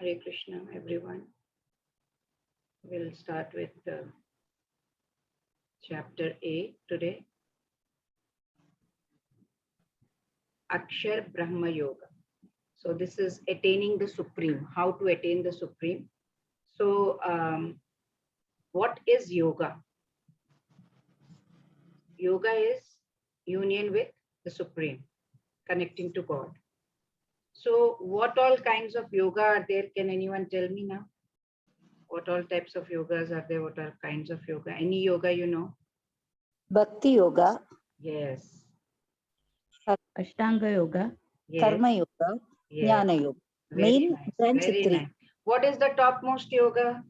Hare Krishna, everyone. We'll start with chapter 8 today. Akshar Brahma Yoga. So this is attaining the Supreme, how to attain the Supreme. So what is yoga? Yoga is union with the Supreme, connecting to God. So what all kinds of yoga are there? Can anyone tell me now? What all types of yogas are there? What are kinds of yoga? Any yoga you know? Bhakti Yoga, Yes. Ashtanga Yoga, Yes. Karma Yoga, Yes. Jnana Yoga. Very Main nice. branch Very three. nice. What is the topmost yoga?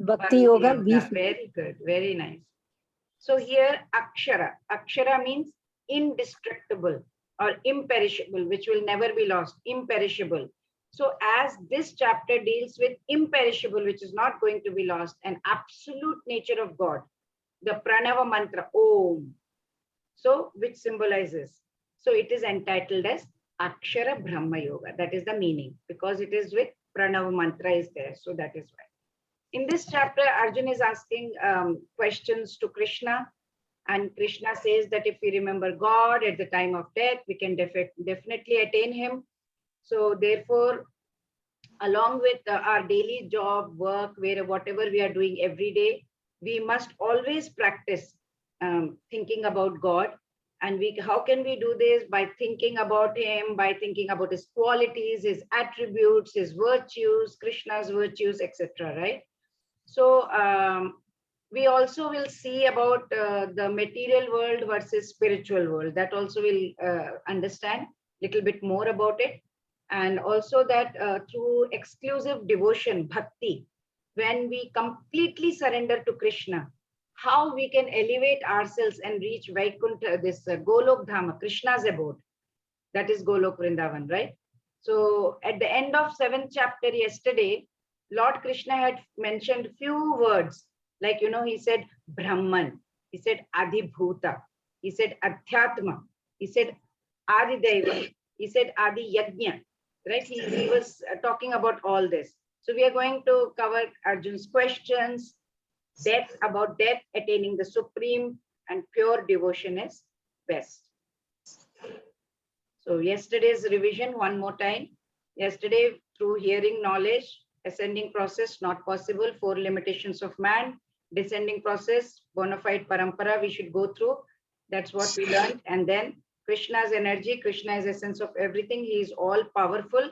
Bhakti Yoga, Very good. Very nice. So here Akshara. Akshara means indestructible or imperishable, which will never be lost. Imperishable. So as this chapter deals with imperishable, which is not going to be lost, and absolute nature of God, the Pranava mantra, Om. So which symbolizes. So it is entitled as Akshara Brahma Yoga. That is the meaning, because it is with Pranava mantra is there. So that is why. In this chapter, Arjun is asking questions to Krishna. And Krishna says that if we remember God at the time of death, we can definitely attain him. So therefore, along with our daily job, work, whatever we are doing every day, we must always practice thinking about God. And how can we do this? By thinking about him, by thinking about his qualities, his attributes, his virtues, Krishna's virtues, etc. Right? So we also will see about the material world versus spiritual world. That also will understand a little bit more about it. And also that through exclusive devotion, bhakti, when we completely surrender to Krishna, how we can elevate ourselves and reach Vaikuntha, this Golok Dhama, Krishna's abode. That is Golok Vrindavan, right? So at the end of 7th chapter yesterday, Lord Krishna had mentioned few words, like, he said Brahman, he said Adhibhuta, he said Adhyatma, he said Adideva, he said Adi Yajna, right? He was talking about all this. So we are going to cover Arjun's questions, about death, attaining the Supreme, and pure devotion is best. So yesterday's revision one more time. Yesterday, through hearing knowledge, ascending process not possible, 4 limitations of man, descending process, bona fide parampara we should go through. That's what we learned. And then Krishna's energy, Krishna is essence of everything. He is all powerful.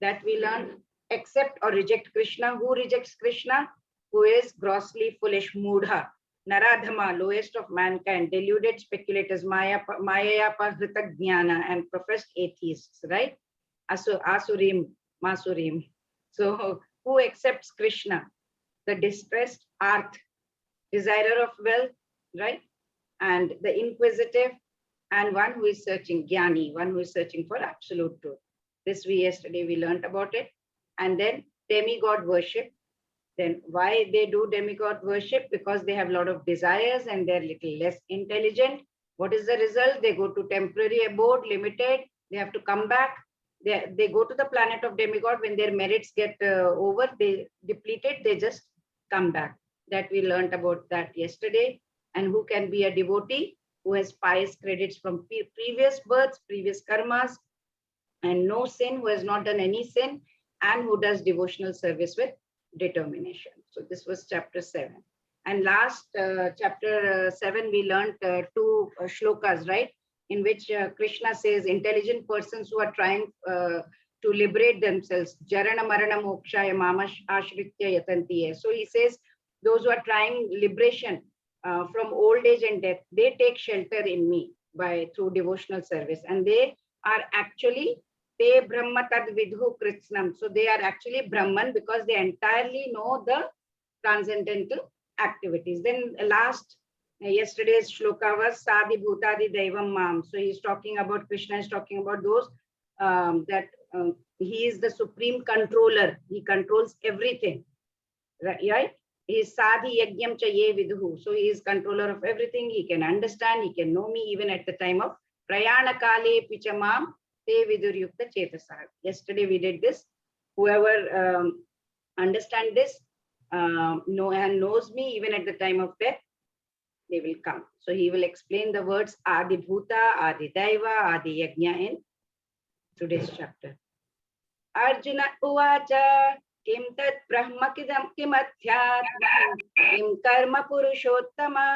That we learned. Accept or reject Krishna. Who rejects Krishna? Who is grossly foolish, mudha, naradhama, lowest of mankind, deluded speculators, maya pahrita jnana, and professed atheists, right? Asurim, masurim. So who accepts Krishna? The distressed earth, desirer of wealth, right? And the inquisitive, and one who is searching, jnani, one who is searching for absolute truth. This yesterday we learned about it. And then demigod worship. Then why they do demigod worship? Because they have a lot of desires and they're little less intelligent. What is the result? They go to temporary abode, limited. They have to come back. They go to the planet of demigod. When their merits get over, they depleted, they just come back. That we learned about that yesterday. And who can be a devotee? Who has pious credits from previous births, previous karmas, and no sin, who has not done any sin, and who does devotional service with determination. So this was chapter 7. And last chapter 7, we learned 2 shlokas, right? In which Krishna says intelligent persons who are trying to liberate themselves, jarana marana mokshaya mamash ashritya yatantiye. So he says those who are trying liberation from old age and death, they take shelter in me through devotional service, and they are actually Te Brahma Tad Vidhu Kritsnam. So they are actually Brahman because they entirely know the transcendental activities. Then yesterday's shloka was Sadi Bhutadi Devam Mam. So he's talking about, Krishna is talking about those that he is the supreme controller. He controls everything, right? He is Sadi Yagyam Chaye Vidhu. So he is controller of everything. He can understand, he can know me even at the time of Prayana Kale Pichamam. Yesterday we did this. whoever understand this, know and knows me even at the time of death, they will come. So he will explain the words Adi Bhuta, Adi Daiva, Adi Yajna in today's chapter. Arjuna Uvacha Kim Tat Brahma Kidam Kimadhyatma Kim Karma Purushottama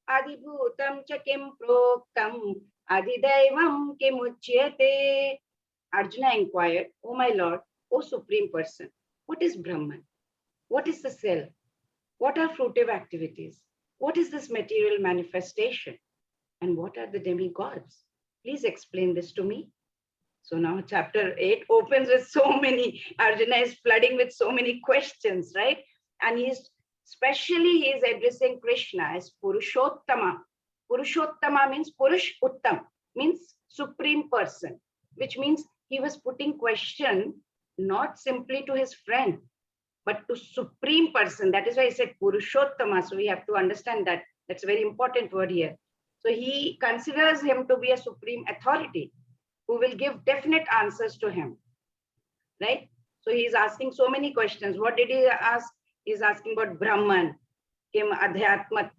Adi Bhutam Cha Kim Proktam Adi Daivam Kim Uchyate. Arjuna inquired, O my Lord, O Supreme Person, what is Brahman? What is the self? What are fruitive activities? What is this material manifestation? And what are the demigods? Please explain this to me. So now chapter 8 opens with so many, Arjuna is flooding with so many questions, right? And he is addressing Krishna as Purushottama. Purushottama means Purush Uttam, means supreme person, which means he was putting question not simply to his friend, but to supreme person. That is why I said Purushottama. So we have to understand that. That's a very important word here. So he considers him to be a supreme authority who will give definite answers to him, right? So he is asking so many questions. What did he ask? He's asking about Brahman, Kim Adhyatma.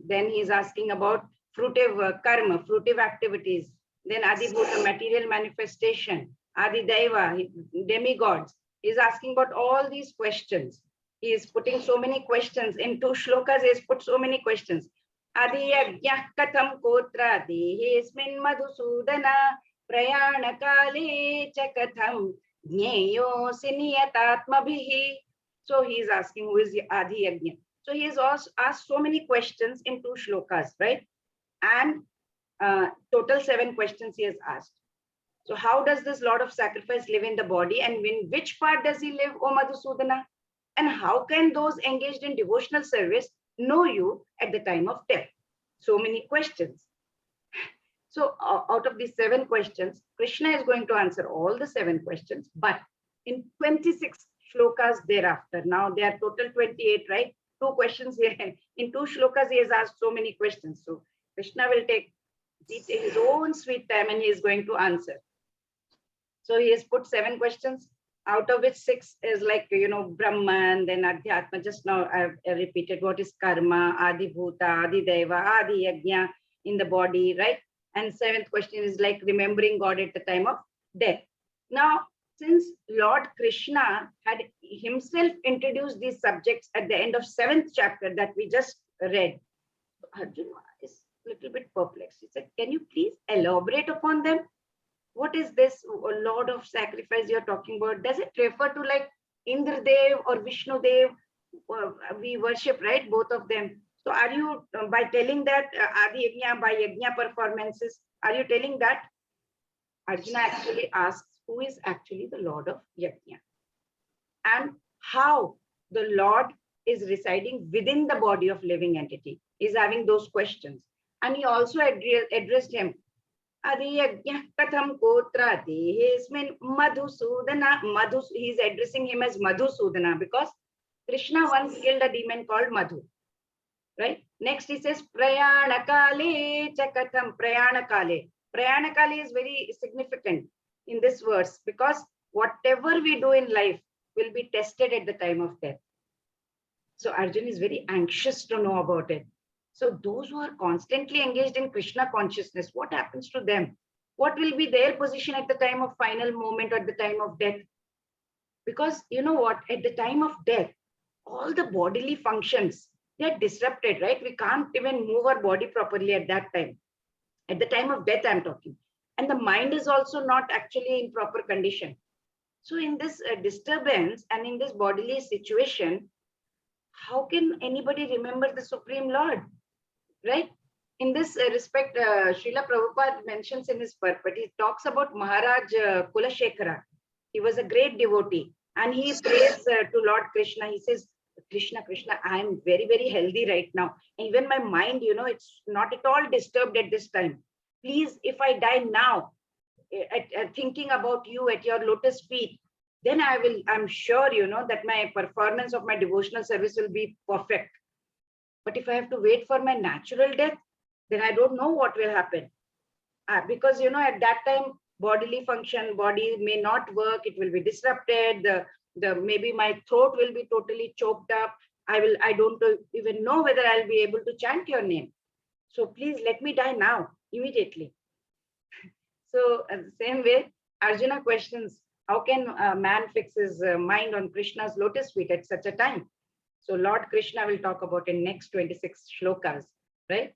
Then he's asking about fruitive karma, fruitive activities. Then Adibhuta, material manifestation. Adi Daiva, demigods. He's asking about all these questions. He is putting so many questions. In 2 shlokas, he has put so many questions. Adi yajnah katham kotra dehesmin madhusudana prayana kale cha katham jneyo siniyatatmabhihi. So he is asking who is the Adi Yajna. So he has also asked so many questions in 2 shlokas, right? And total 7 questions he has asked. So how does this Lord of Sacrifice live in the body, and in which part does he live, O Madhusudana? And how can those engaged in devotional service know you at the time of death? So many questions. So out of these 7 questions, Krishna is going to answer all the 7 questions, but in 26 shlokas thereafter. Now they are total 28, right? 2 questions here. In 2 shlokas, he has asked so many questions. So Krishna will take his own sweet time and he is going to answer. So he has put 7 questions, out of which 6 is like, Brahman, then Adhyatma. Just now I've repeated what is karma, Adi Bhuta, Adi Deva, Adi Yajna in the body, right? And 7th question is like remembering God at the time of death. Now, since Lord Krishna had himself introduced these subjects at the end of 7th chapter that we just read, Arjuna is a little bit perplexed. He said, can you please elaborate upon them? What is this Lord of Sacrifice you're talking about? Does it refer to like Indradev or Vishnu Dev? We worship, right? Both of them. So are you, by telling that Adi Yajna, by Yajna performances, are you telling that? Arjuna actually asks, who is actually the Lord of Yajna? And how the Lord is residing within the body of living entity? He's having those questions. And he also addressed him. Adi Yajna katham kotra dehesmin Madhusudana. He's addressing him as Madhusudana because Krishna once killed a demon called Madhu. Right? Next he says Prayana kale cha katham. Prayana kale. Prayana kale is very significant in this verse because whatever we do in life will be tested at the time of death. So Arjuna is very anxious to know about it. So those who are constantly engaged in Krishna consciousness, what happens to them? What will be their position at the time of final moment or at the time of death? Because you know what, at the time of death, all the bodily functions, they're disrupted, right? We can't even move our body properly at that time. At the time of death, I'm talking. And the mind is also not actually in proper condition. So in this disturbance and in this bodily situation, how can anybody remember the Supreme Lord? Right? In this respect, Srila Prabhupada mentions in his purport, he talks about Maharaj Kulashekara. He was a great devotee and he prays to Lord Krishna. He says, Krishna, Krishna, I am very, very healthy right now. Even my mind, it's not at all disturbed at this time. Please, if I die now, thinking about you at your lotus feet, then I'm sure, that my performance of my devotional service will be perfect. But if I have to wait for my natural death, then I don't know what will happen. Because, at that time, bodily function, body may not work, it will be disrupted, the maybe my throat will be totally choked up. I don't even know whether I'll be able to chant your name. So please let me die now, immediately. So the same way, Arjuna questions, how can a man fix his mind on Krishna's lotus feet at such a time? So Lord Krishna will talk about in next 26 shlokas, right?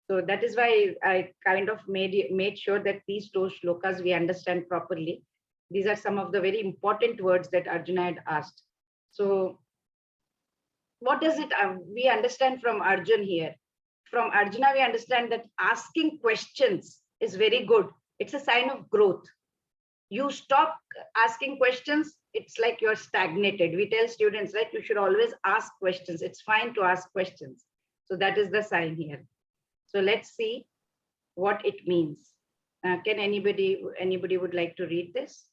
So that is why I kind of made sure that these two shlokas we understand properly. These are some of the very important words that Arjuna had asked. So what does it, we understand from Arjuna here? From Arjuna, we understand that asking questions is very good. It's a sign of growth. You stop asking questions, it's like you're stagnated. We tell students, right, you should always ask questions. It's fine to ask questions. So that is the sign here. So let's see what it means. Can anybody would like to read this?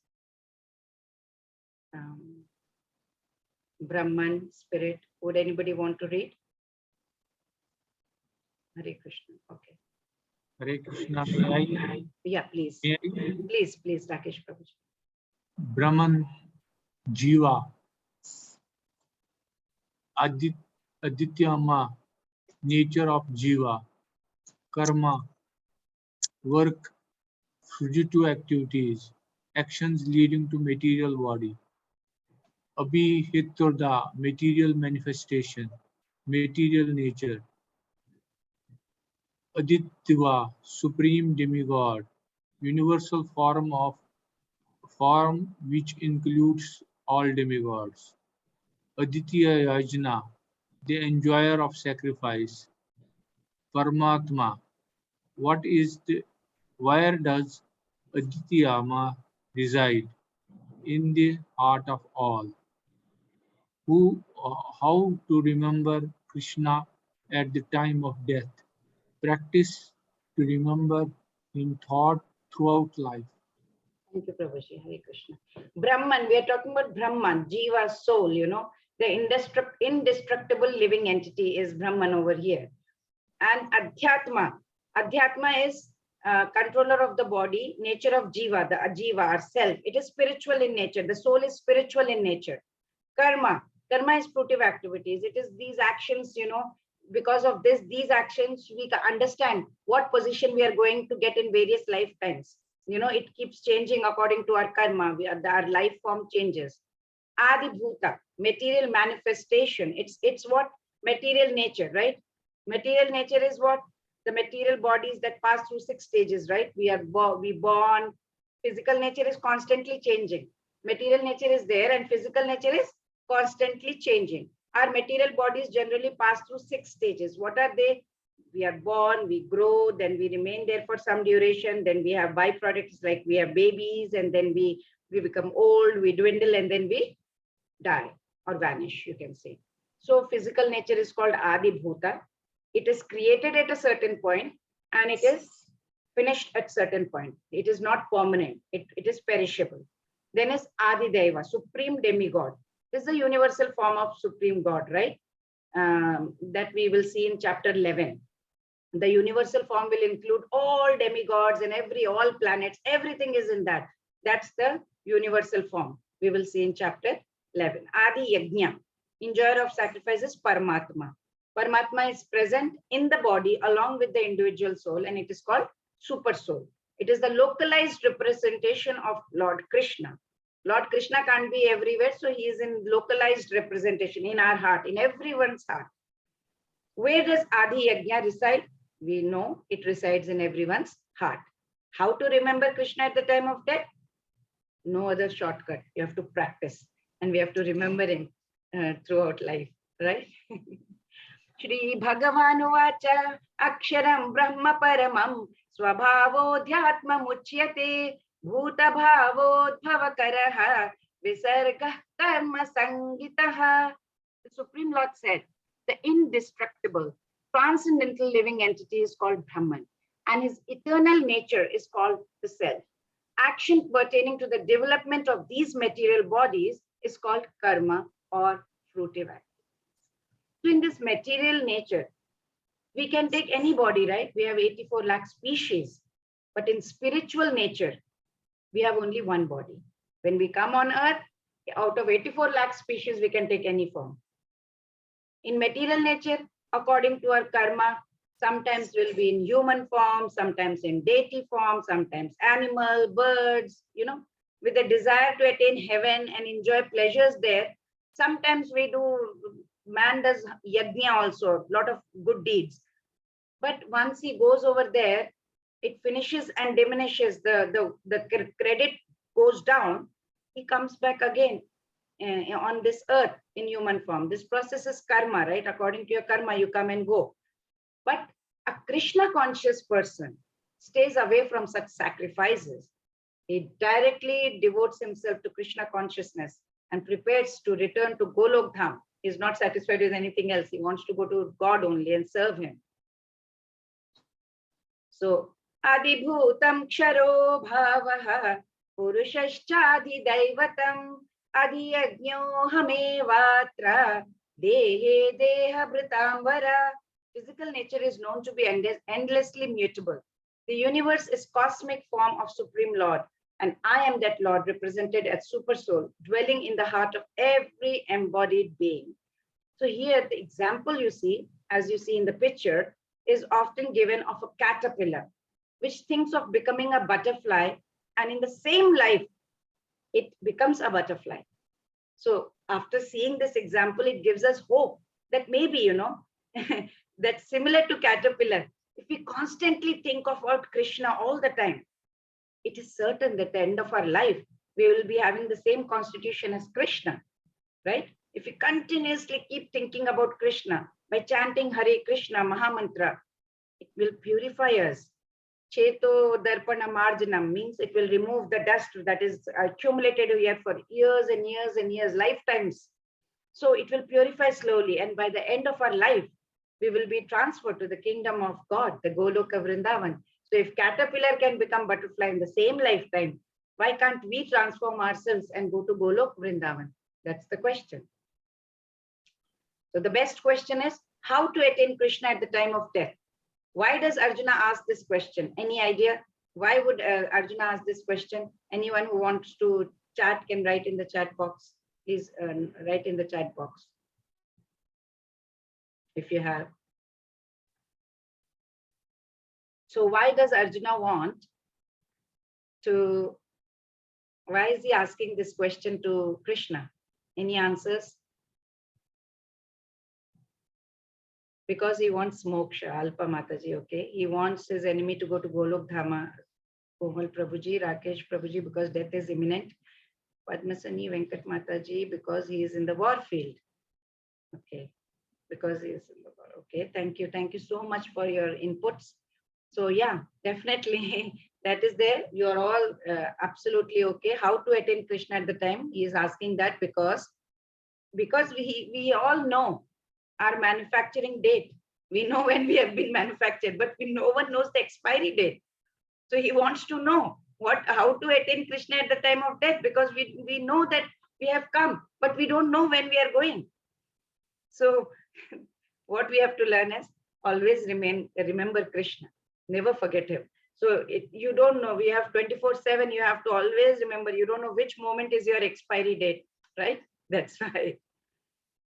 Brahman, spirit, would anybody want to read? Hare Krishna. Okay. Hare Krishna. May I? Yeah, please. May I? Please, Rakesh Prabhu. Brahman, Jiva, Adityama, nature of Jiva, Karma, work, fugitive activities, actions leading to material body. Abhihitorda, material manifestation, material nature. Aditya, supreme demigod, universal form which includes all demigods. Aditya Yajna, the enjoyer of sacrifice. Paramatma, where does Adityama reside? In the heart of all. How to remember Krishna at the time of death? Practice to remember in thought throughout life. Thank you, Prabhuji. Hare Krishna. Brahman, we are talking about Brahman, Jiva, soul, the indestructible living entity is Brahman over here. And Adhyatma is controller of the body, nature of Jiva, the Ajiva, our self. It is spiritual in nature. The soul is spiritual in nature. Karma is fruitive activities. It is these actions, because of these actions, we can understand what position we are going to get in various lifetimes. It keeps changing according to our karma. Our life form changes. Adi Bhuta, material manifestation. It's what? Material nature, right? Material nature is what? The material bodies that pass through 6 stages, right? We born. Physical nature is constantly changing. Material nature is there and physical nature is constantly changing. Our material bodies generally pass through 6 stages. What are they? We are born, we grow, then we remain there for some duration, then we have byproducts like we have babies, and then we become old, we dwindle, and then we die or vanish, you can say. So physical nature is called Adi Bhuta. It is created at a certain point and it is finished at certain point. It is not permanent. It is perishable. Then is Adi Deva, supreme demigod. This is the universal form of supreme God, right? That we will see in chapter 11. The universal form will include all demigods and all planets. Everything is in that. That's the universal form. We will see in chapter 11. Adi Yajna, enjoyer of sacrifices, Paramatma. Paramatma is present in the body along with the individual soul, and it is called super soul. It is the localized representation of Lord Krishna. Lord Krishna can't be everywhere, so he is in localized representation in our heart, in everyone's heart. Where does Adi Yajna reside? We know it resides in everyone's heart. How to remember Krishna at the time of death? No other shortcut. You have to practice, and we have to remember him throughout life, right? Shri Bhagavanu Vacha Aksharam Brahma Paramam Swabhavodhyatma Muchyate Bhuta Bhavodbhavakaraha Visarga Karma Sangitaha. The Supreme Lord said, the indestructible, transcendental living entity is called Brahman, and his eternal nature is called the self. Action pertaining to the development of these material bodies is called karma or fruitive act. So in this material nature, we can take any body, right? We have 84 lakh species, but in spiritual nature, we have only one body. When we come on earth, Out of 84 lakh species, we can take any form. In material nature, according to our karma, sometimes we'll be in human form, sometimes in deity form, sometimes animal, birds, with a desire to attain heaven and enjoy pleasures there. Sometimes man does yajna also, a lot of good deeds. But once he goes over there, it finishes and diminishes, the credit goes down, he comes back again on this earth in human form. This process is karma, right? According to your karma, you come and go. But a Krishna conscious person stays away from such sacrifices. He directly devotes himself to Krishna consciousness and prepares to return to Golok Dham. He is not satisfied with anything else. He wants to go to God only and serve him. So, Adibhutam Ksharo Bhavaha Purushashchadi Daivatam Adiyajnyo Hamevatra Dehe Deha Britambara. Physical nature is known to be endlessly mutable. The universe is cosmic form of Supreme Lord, and I am that Lord represented as Super Soul, dwelling in the heart of every embodied being. So here the example you see, as you see in the picture, is often given of a caterpillar, which thinks of becoming a butterfly, and in the same life, it becomes a butterfly. So after seeing this example, it gives us hope that maybe, that similar to caterpillar, if we constantly think about Krishna all the time, it is certain that at the end of our life, we will be having the same constitution as Krishna, right? If we continuously keep thinking about Krishna by chanting Hare Krishna Mahamantra, it will purify us. Cheto Darpana Marjanam means it will remove the dust that is accumulated here for years and years and years, lifetimes. So it will purify slowly, and by the end of our life, we will be transferred to the kingdom of God, the Goloka Vrindavan. So if caterpillar can become butterfly in the same lifetime, why can't we transform ourselves and go to Golok Vrindavan? That's the question. So the best question is how to attain Krishna at the time of death. Why does Arjuna ask this question? Any idea? Why would Arjuna ask this question? Anyone who wants to chat can write in the chat box. Please write in the chat box if you have. So why does Arjuna want to, why is he asking this question to Krishna? Any answers? Because he wants moksha, Alpa Mataji, okay? He wants his enemy to go to Golok Dhama, Komal Prabhuji, Rakesh Prabhuji, because death is imminent. Padmasani Venkat Mataji, because he is in the war field. Okay, because he is in the war. Okay, thank you. Thank you so much for your inputs. So yeah, definitely that is there. You are all absolutely okay. How to attain Krishna at the time? He is asking that because we all know our manufacturing date. We know when we have been manufactured, but no one knows the expiry date. So he wants to know how to attain Krishna at the time of death, because we know that we have come, but we don't know when we are going. So what we have to learn is always remember Krishna, never forget him. So you don't know, we have 24/7, you have to always remember, you don't know which moment is your expiry date, right? That's right.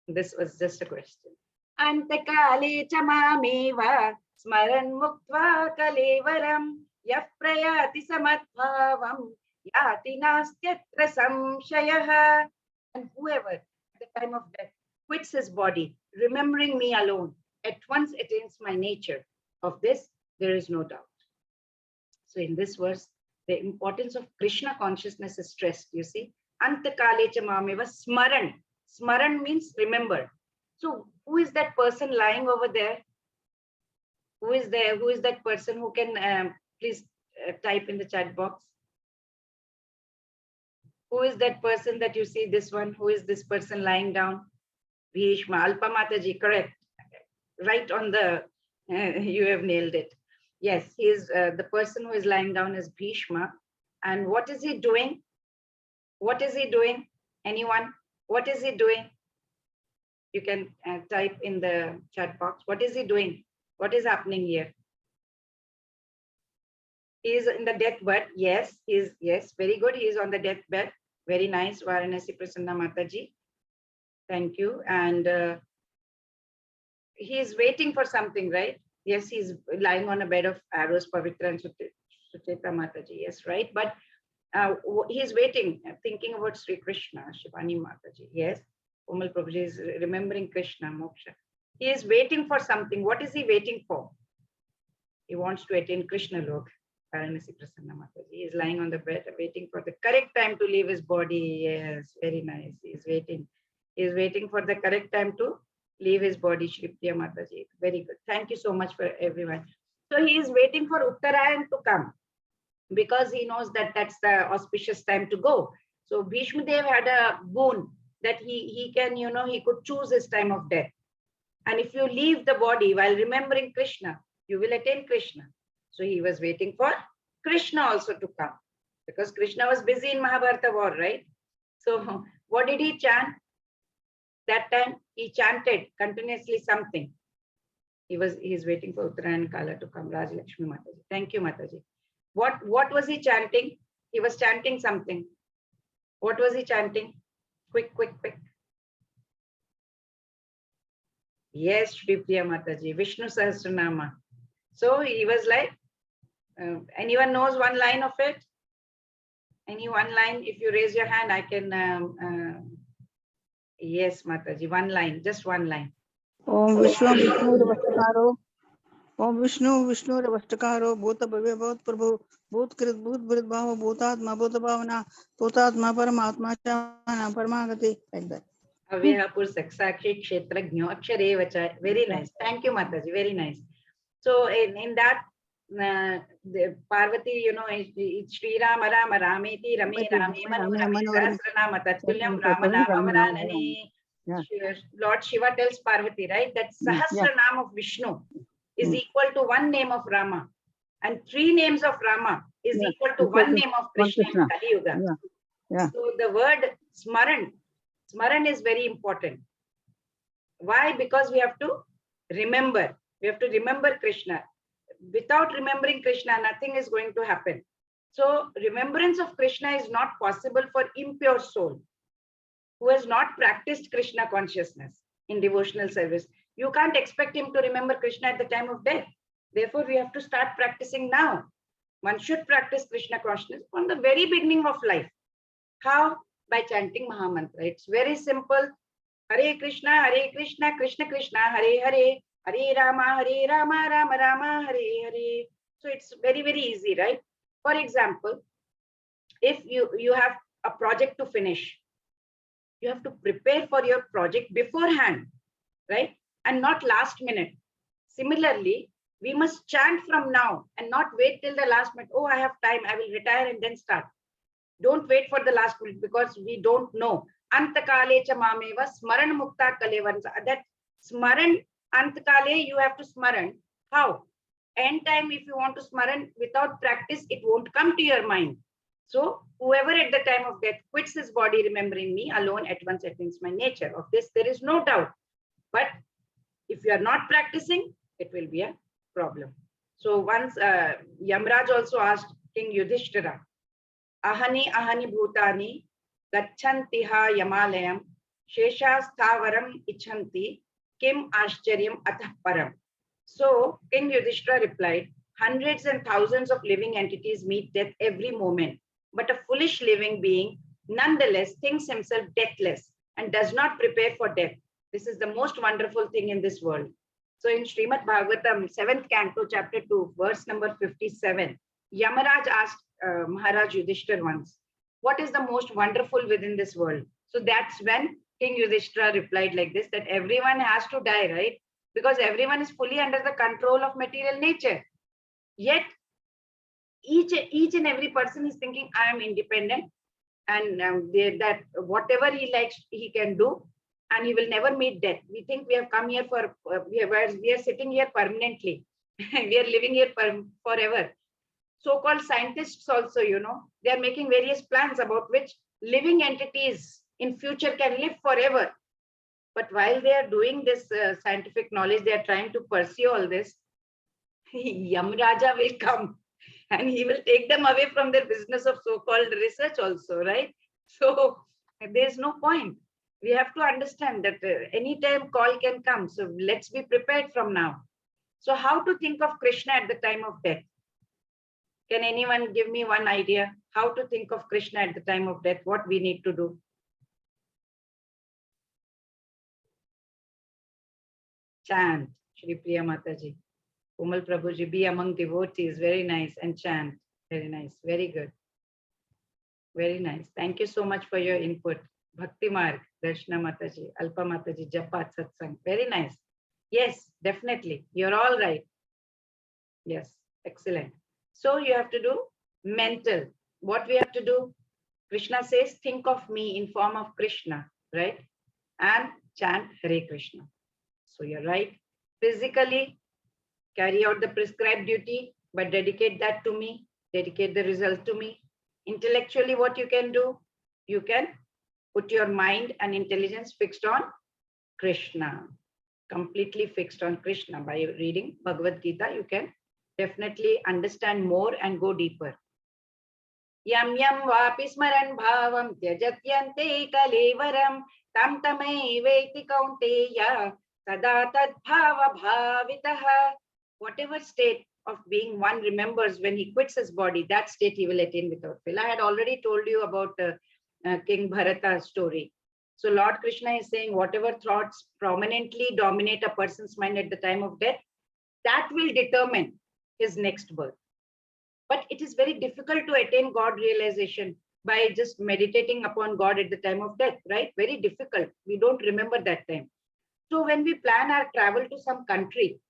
This was just a question. Antakale chamameva smaran muktva kalevaram yah prayati samadbhavam yati nastyatra samshayah. And whoever at the time of death quits his body, remembering me alone, at once attains my nature. Of this, there is no doubt. So in this verse, the importance of Krishna consciousness is stressed, you see. Antakale chamameva smaran. Smaran means remember. So who is that person lying over there? Who is there? Who is that person who can please type in the chat box? Who is that person that you see, this one? Who is this person lying down? Bhishma, Alpa Mataji, correct. Right on the, you have nailed it. Yes, he is the person who is lying down is Bhishma. And what is he doing? What is he doing? Anyone? What is he doing? You can type in the chat box. What is he doing? What is happening here? He is in the deathbed. Yes, he is. Yes, very good. He is on the deathbed. Very nice, Varanasi Prasanna Mataji. Thank you. And he is waiting for something, right? Yes, he's lying on a bed of arrows, Pavitra and Sucheta Mataji. Yes, right. But he's waiting, thinking about Sri Krishna, Shivani Mataji. Yes, Umal Prabhuji is remembering Krishna, Moksha. He is waiting for something. What is he waiting for? He wants to attain Krishna Lok. Varanasi Prasanna Mataji. He is lying on the bed, waiting for the correct time to leave his body. Yes, very nice. He is waiting. He is waiting for the correct time to leave his body, Shri Priya Mataji. Very good. Thank you so much for everyone. So he is waiting for Uttarayan to come, because he knows that that's the auspicious time to go. So Bhishma Dev had a boon that he can, he could choose his time of death. And if you leave the body while remembering Krishna, you will attain Krishna. So he was waiting for Krishna also to come, because Krishna was busy in Mahabharata war, right? So what did he chant? That time he chanted continuously something. He is waiting for Uttarayan Kala to come. Raj Lakshmi Mataji. Thank you, Mataji. What was he chanting? He was chanting something. What was he chanting? Quick. Yes, Shri Priya Mataji, Vishnu Sahasranama. So he was like, anyone knows one line of it? Any one line? If you raise your hand, I can. Yes, Mataji, one line, just one line. Om Vishnu Vishnu Om Vishnu Vishnu Ravastakaro, Bhuta Bhave Bhaut Prabhu, Bhut Krit Bhut Brit Bhava, Bhutatma Bhuta Bhavana, Bhutatma Paramatma Chavana, Paramagati, like that. Avyapur Saksakshi Kshetrajño Akshare Vacha. Very nice. Thank you, Mataji. Very nice. So in that, the Parvati, it's Sri Rama Rama Rameti Rame Rame Manu Rame Sahasranama Tattulyam Rama Nama Varanani. Lord Shiva tells Parvati, right, that Sahasranam of Vishnu is equal to one name of Rama, and 3 names of Rama is equal to one name of Krishna in Kali Yuga. So the word Smaran is very important. Why? Because we have to remember. We have to remember Krishna. Without remembering Krishna, nothing is going to happen. So remembrance of Krishna is not possible for impure soul who has not practiced Krishna consciousness in devotional service. You can't expect him to remember Krishna at the time of death. Therefore, we have to start practicing now. One should practice Krishna consciousness from the very beginning of life. How? By chanting Mahamantra. It's very simple. Hare Krishna, Krishna Krishna, Hare Hare, Hare Rama, Rama Rama, Hare Hare. So it's very, very easy, right? For example, if you have a project to finish, you have to prepare for your project beforehand, right? And not last minute. Similarly, we must chant from now and not wait till the last minute. Oh, I have time, I will retire and then start. Don't wait for the last minute, because we don't know. Antakale cha mameva smaran mukta kalevan. That smaran, antakale, you have to smaran. How? End time, if you want to smaran without practice, it won't come to your mind. So whoever at the time of death quits his body remembering me alone, at once attains my nature. Of this, there is no doubt. But if you are not practicing, it will be a problem. So once Yamraj also asked King Yudhishthira, Ahani bhutani gachantiha yamalayam shesha sthavaram ichanti kim ashcharyam atah param. So King Yudhishthira replied, hundreds and thousands of living entities meet death every moment, but a foolish living being nonetheless thinks himself deathless and does not prepare for death. This is the most wonderful thing in this world. So in Srimad Bhagavatam, 7th canto, chapter 2, verse number 57, Yamaraj asked Maharaj Yudhishthira once, what is the most wonderful within this world? So that's when King Yudhishthira replied like this, that everyone has to die, right? Because everyone is fully under the control of material nature. Yet, each and every person is thinking, I am independent, and that whatever he likes, he can do, and he will never meet death. We think we have come here for, we are sitting here permanently. We are living here forever. So-called scientists also, they are making various plans about which living entities in future can live forever. But while they are doing this scientific knowledge, they are trying to pursue all this, Yamraja will come and he will take them away from their business of so-called research also, right? So there's no point. We have to understand that anytime call can come. So let's be prepared from now. So how to think of Krishna at the time of death? Can anyone give me one idea? How to think of Krishna at the time of death? What we need to do? Chant. Shri Priya Mataji. Komal Prabhuji, be among devotees. Very nice. And chant. Very nice. Very good. Very nice. Thank you so much for your input. Bhakti Marg, Darshana Mataji, Alpa Mataji, Japat Satsang. Very nice. Yes, definitely. You're all right. Yes, excellent. So you have to do mental. What we have to do? Krishna says, think of me in form of Krishna, right? And chant Hare Krishna. So you're right. Physically, carry out the prescribed duty, but dedicate that to me. Dedicate the result to me. Intellectually, what you can do? You can put your mind and intelligence fixed on Krishna. Completely fixed on Krishna. By reading Bhagavad Gita, you can definitely understand more and go deeper. Yam yam vapi smaran bhavam tyajatyante kalevaram tam tamai veti kaunteya sada tad bhava bhavitaha. Whatever state of being one remembers when he quits his body, that state he will attain without fail. I had already told you about King Bharata's story. So Lord Krishna is saying whatever thoughts prominently dominate a person's mind at the time of death, that will determine his next birth. But it is very difficult to attain God realization by just meditating upon God at the time of death, right? Very difficult. We don't remember that time. So when we plan our travel to some country,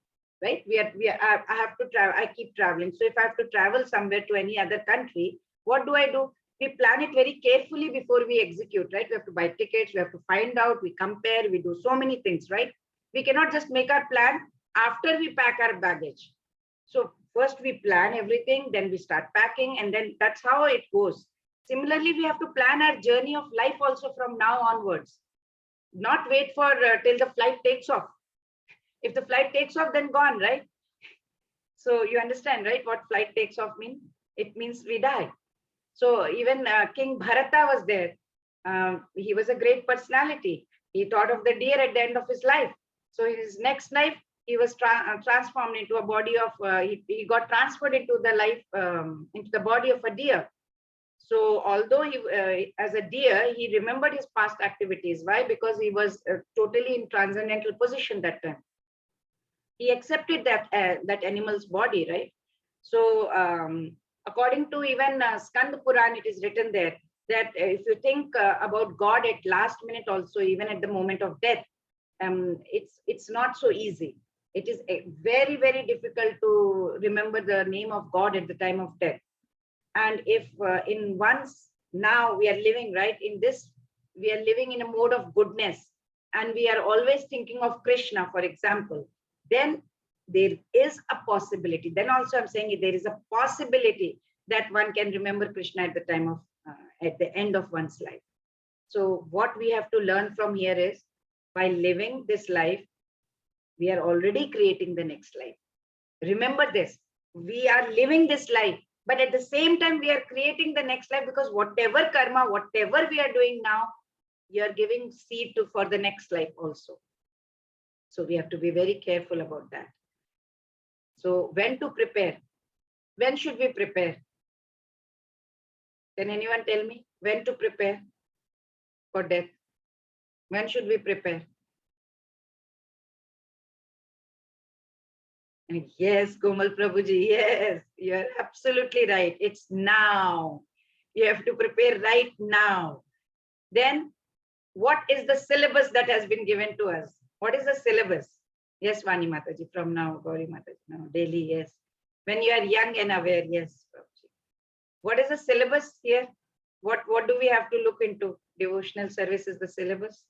right? I have to travel. I keep traveling. So if I have to travel somewhere to any other country, what do? We plan it very carefully before we execute, right? We have to buy tickets. We have to find out. We compare. We do so many things, right? We cannot just make our plan after we pack our baggage. So first we plan everything, then we start packing, and then that's how it goes. Similarly, we have to plan our journey of life also from now onwards. Not wait for till the flight takes off. If the flight takes off, then gone, right? So you understand, right? What flight takes off means? It means we die. So even King Bharata was there. He was a great personality. He thought of the deer at the end of his life. So his next life, he was transformed into a body of, he got transferred into the life, into the body of a deer. So although he, as a deer, he remembered his past activities. Why? Because he was totally in transcendental position that time. He accepted that that animal's body, right? So according to even Skand Puran, it is written there that if you think about God at last minute also, even at the moment of death, it's not so easy. It is very, very difficult to remember the name of God at the time of death. And if in once now we are living, right, in this, we are living in a mode of goodness, and we are always thinking of Krishna, for example, then there is a possibility. Then also I'm saying there is a possibility that one can remember Krishna at the time of, at the end of one's life. So what we have to learn from here is, by living this life, we are already creating the next life. Remember this, we are living this life, but at the same time, we are creating the next life, because whatever karma, whatever we are doing now, you are giving seed to for the next life also. So we have to be very careful about that. So when to prepare? When should we prepare? Can anyone tell me when to prepare for death? When should we prepare? Yes, Komal Prabhuji, yes, you're absolutely right. It's now. You have to prepare right now. Then what is the syllabus that has been given to us? What is the syllabus? Yes, Vani Mataji, from now, Gauri Mataji, now, daily, yes. When you are young and aware, yes, Prabhuji. What is the syllabus here? What do we have to look into? Devotional service is the syllabus.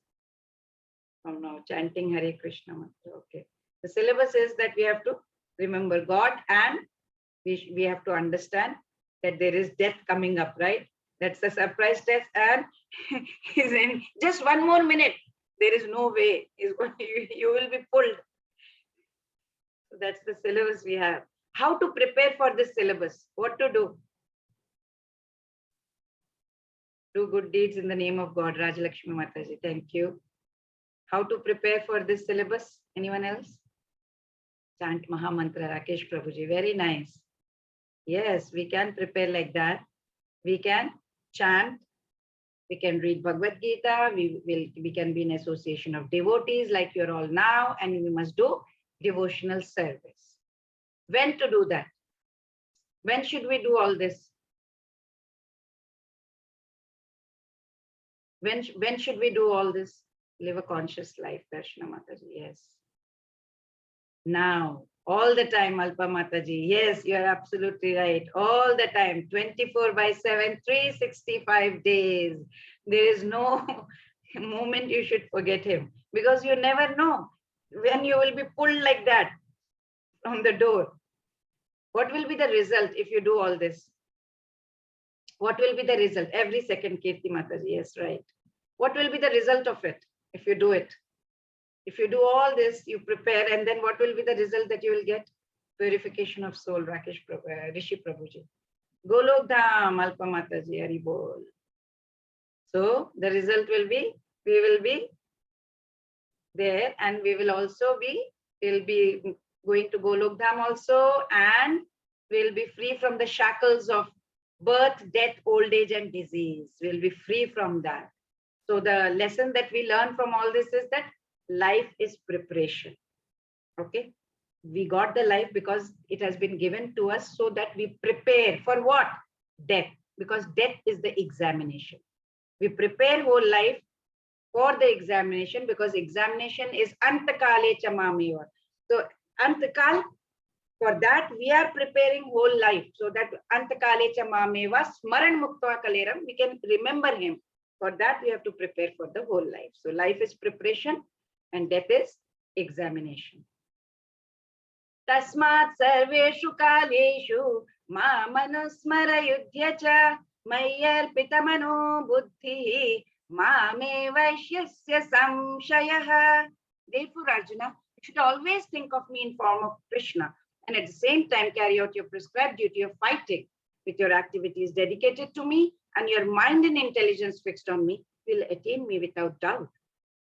From now, chanting Hare Krishna mantra, okay. The syllabus is that we have to remember God, and we have to understand that there is death coming up, right? That's the surprise test, and is in just one more minute. There is no way you will be pulled. So that's the syllabus we have. How to prepare for this syllabus? What to do? Do good deeds in the name of God. Rajalakshmi Mataji, thank you. How to prepare for this syllabus? Anyone else? Chant Mahamantra, Rakesh Prabhuji. Very nice. Yes, we can prepare like that. We can chant. We can read Bhagavad Gita. We can be in association of devotees like you're all now, and we must do devotional service. When to do that? When should we do all this? When should we do all this? Live a conscious life, Darshana Mataji. Yes. Now, all the time, Alpa Mataji. Yes, you are absolutely right. All the time, 24/7, 365 days. There is no moment you should forget him, because you never know when you will be pulled like that from the door. What will be the result if you do all this? What will be the result? Every second, Kirti Mataji, yes, right. What will be the result of it if you do it? If you do all this, you prepare, and then what will be the result that you will get? Purification of soul, Rakesh Prabhu, Rishi Prabhuji. Golok Dham, Alpa Mataji, Hari Bol. So the result will be, we will be there, and we will also be, we'll be going to Golok Dham also, and we'll be free from the shackles of birth, death, old age, and disease. We'll be free from that. So the lesson that we learn from all this is that life is preparation. Okay. We got the life because it has been given to us so that we prepare for what? Death. Because death is the examination. We prepare whole life for the examination, because examination is Antakale Chamameva. So Antakal, for that we are preparing whole life, so that Antakale Chamameva Smaran Mukta Kaleram, we can remember him. For that we have to prepare for the whole life. So life is preparation and death is examination. Tasmat sarveshu kaleshu ma manusmara yudhya Mayyar pitamano buddhi mame vaishyasya samshayaha. Therefore, Arjuna, you should always think of me in form of Krishna, and at the same time carry out your prescribed duty of fighting with your activities dedicated to me, and your mind and intelligence fixed on me will attain me without doubt.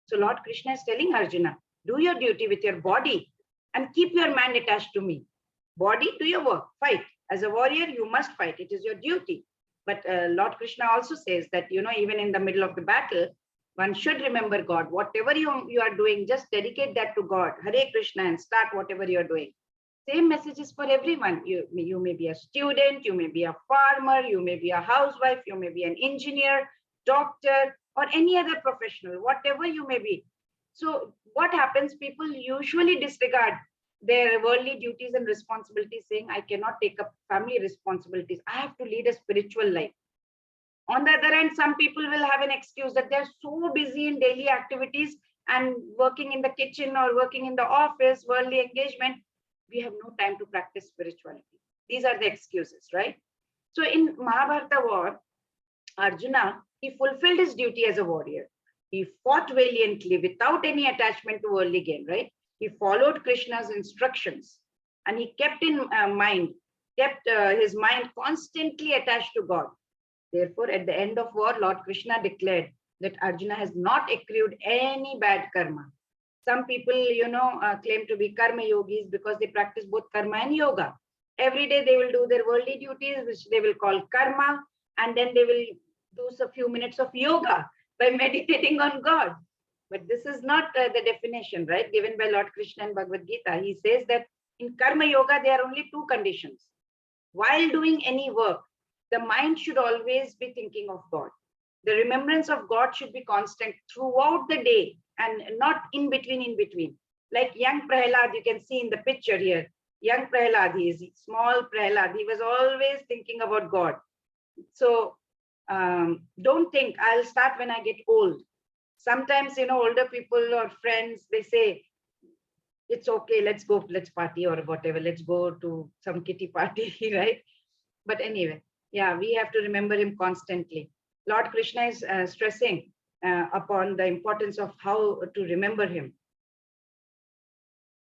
So Lord Krishna is telling Arjuna, do your duty with your body and keep your mind attached to me. Body, do your work, fight. As a warrior, you must fight. It is your duty. But Lord Krishna also says that, even in the middle of the battle, one should remember God. Whatever you are doing, just dedicate that to God. Hare Krishna, and start whatever you are doing. Same message is for everyone. You may be a student, you may be a farmer, you may be a housewife, you may be an engineer, doctor, or any other professional, whatever you may be. So what happens? People usually disregard their worldly duties and responsibilities, saying, I cannot take up family responsibilities. I have to lead a spiritual life. On the other hand, some people will have an excuse that they're so busy in daily activities and working in the kitchen or working in the office, worldly engagement, we have no time to practice spirituality. These are the excuses, right? So in Mahabharata war, Arjuna, he fulfilled his duty as a warrior. He fought valiantly without any attachment to worldly gain, right? He followed Krishna's instructions, and he kept his mind constantly attached to God. Therefore, at the end of war, Lord Krishna declared that Arjuna has not accrued any bad karma. Some people, claim to be karma yogis because they practice both karma and yoga. Every day they will do their worldly duties, which they will call karma, and then they will do a few minutes of yoga by meditating on God. But this is not the definition, right, given by Lord Krishna in Bhagavad Gita. He says that in karma yoga, there are only two conditions. While doing any work, the mind should always be thinking of God. The remembrance of God should be constant throughout the day and not in between. Like young Prahlad, you can see in the picture here. Young Prahlad, he is small Prahlad. He was always thinking about God. So don't think I'll start when I get old. Sometimes, older people or friends, they say, it's okay, let's party or whatever. Let's go to some kitty party, right? But anyway, yeah, we have to remember him constantly. Lord Krishna is stressing upon the importance of how to remember him.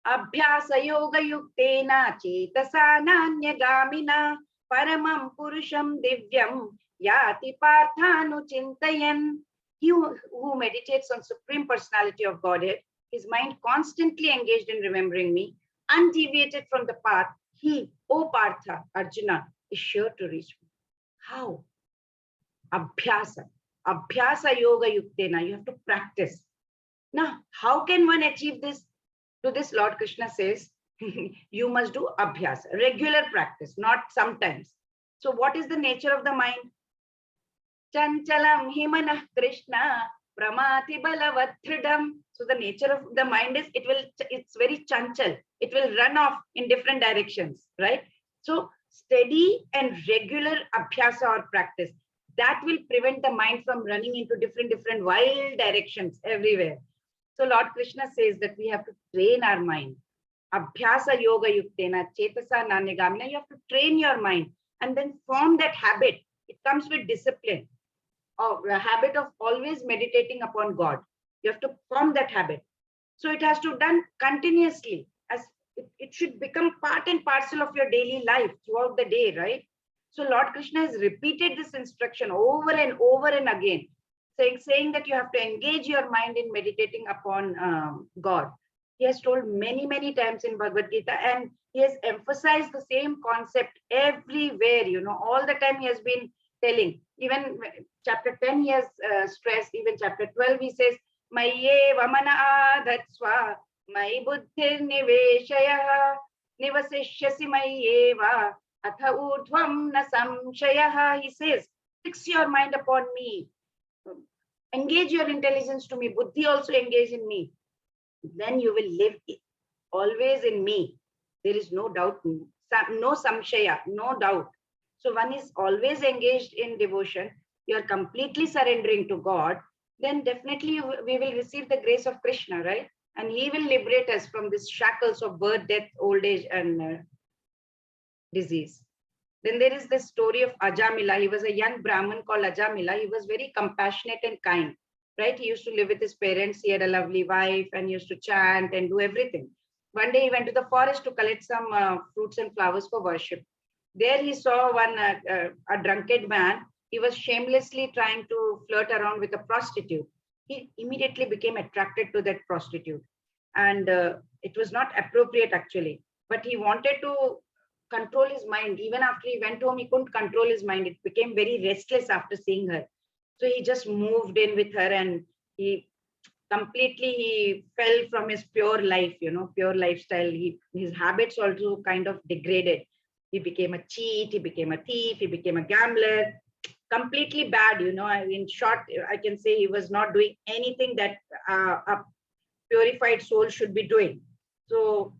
Abhyasa yoga yuktena chetasa nanya gamina paramam purusham divyam yati parthanu chintayan. He who meditates on Supreme Personality of Godhead, his mind constantly engaged in remembering me, undeviated from the path, he, O Partha, Arjuna, is sure to reach me. How? Abhyasa. Abhyasa yoga yuktena. You have to practice. Now, how can one achieve this? To this, Lord Krishna says, you must do abhyasa, regular practice, not sometimes. So what is the nature of the mind? Chanchalam himanah Krishna pramati balavathridam. So the nature of the mind is it's very chanchal. It will run off in different directions, right? So steady and regular abhyasa or practice, that will prevent the mind from running into different wild directions everywhere. So Lord Krishna says that we have to train our mind. Abhyasa yoga yuktena chetasa nanyagamina. You have to train your mind and then form that habit. It comes with discipline, or a habit of always meditating upon God. You have to form that habit. So it has to be done continuously, as it should become part and parcel of your daily life throughout the day, right? So Lord Krishna has repeated this instruction over and over and again, saying that you have to engage your mind in meditating upon God. He has told many times in Bhagavad Gita, and he has emphasized the same concept everywhere, all the time he has been telling. Even chapter 10 he has stressed, even chapter 12 he says, Maye vamana adhatsva, Mai buddhir niveshaya, nivasishyasi mayeva, atha urdhvam na samshayah. He says, fix your mind upon me, engage your intelligence to me, buddhi also engage in me. Then you will live always in me. There is no doubt, no samshaya, no doubt. So one is always engaged in devotion. You are completely surrendering to God. Then definitely we will receive the grace of Krishna, right? And he will liberate us from these shackles of birth, death, old age, and disease. Then there is the story of Ajamila. He was a young Brahmin called Ajamila. He was very compassionate and kind, right? He used to live with his parents. He had a lovely wife and used to chant and do everything. One day he went to the forest to collect some fruits and flowers for worship. There he saw a drunkard man. He was shamelessly trying to flirt around with a prostitute. He immediately became attracted to that prostitute. And it was not appropriate actually, but he wanted to control his mind. Even after he went home, he couldn't control his mind. It became very restless after seeing her. So he just moved in with her, and he fell from his pure life, pure lifestyle. His habits also kind of degraded. He became a cheat, he became a thief, he became a gambler, completely bad, In short, I can say he was not doing anything that a purified soul should be doing. So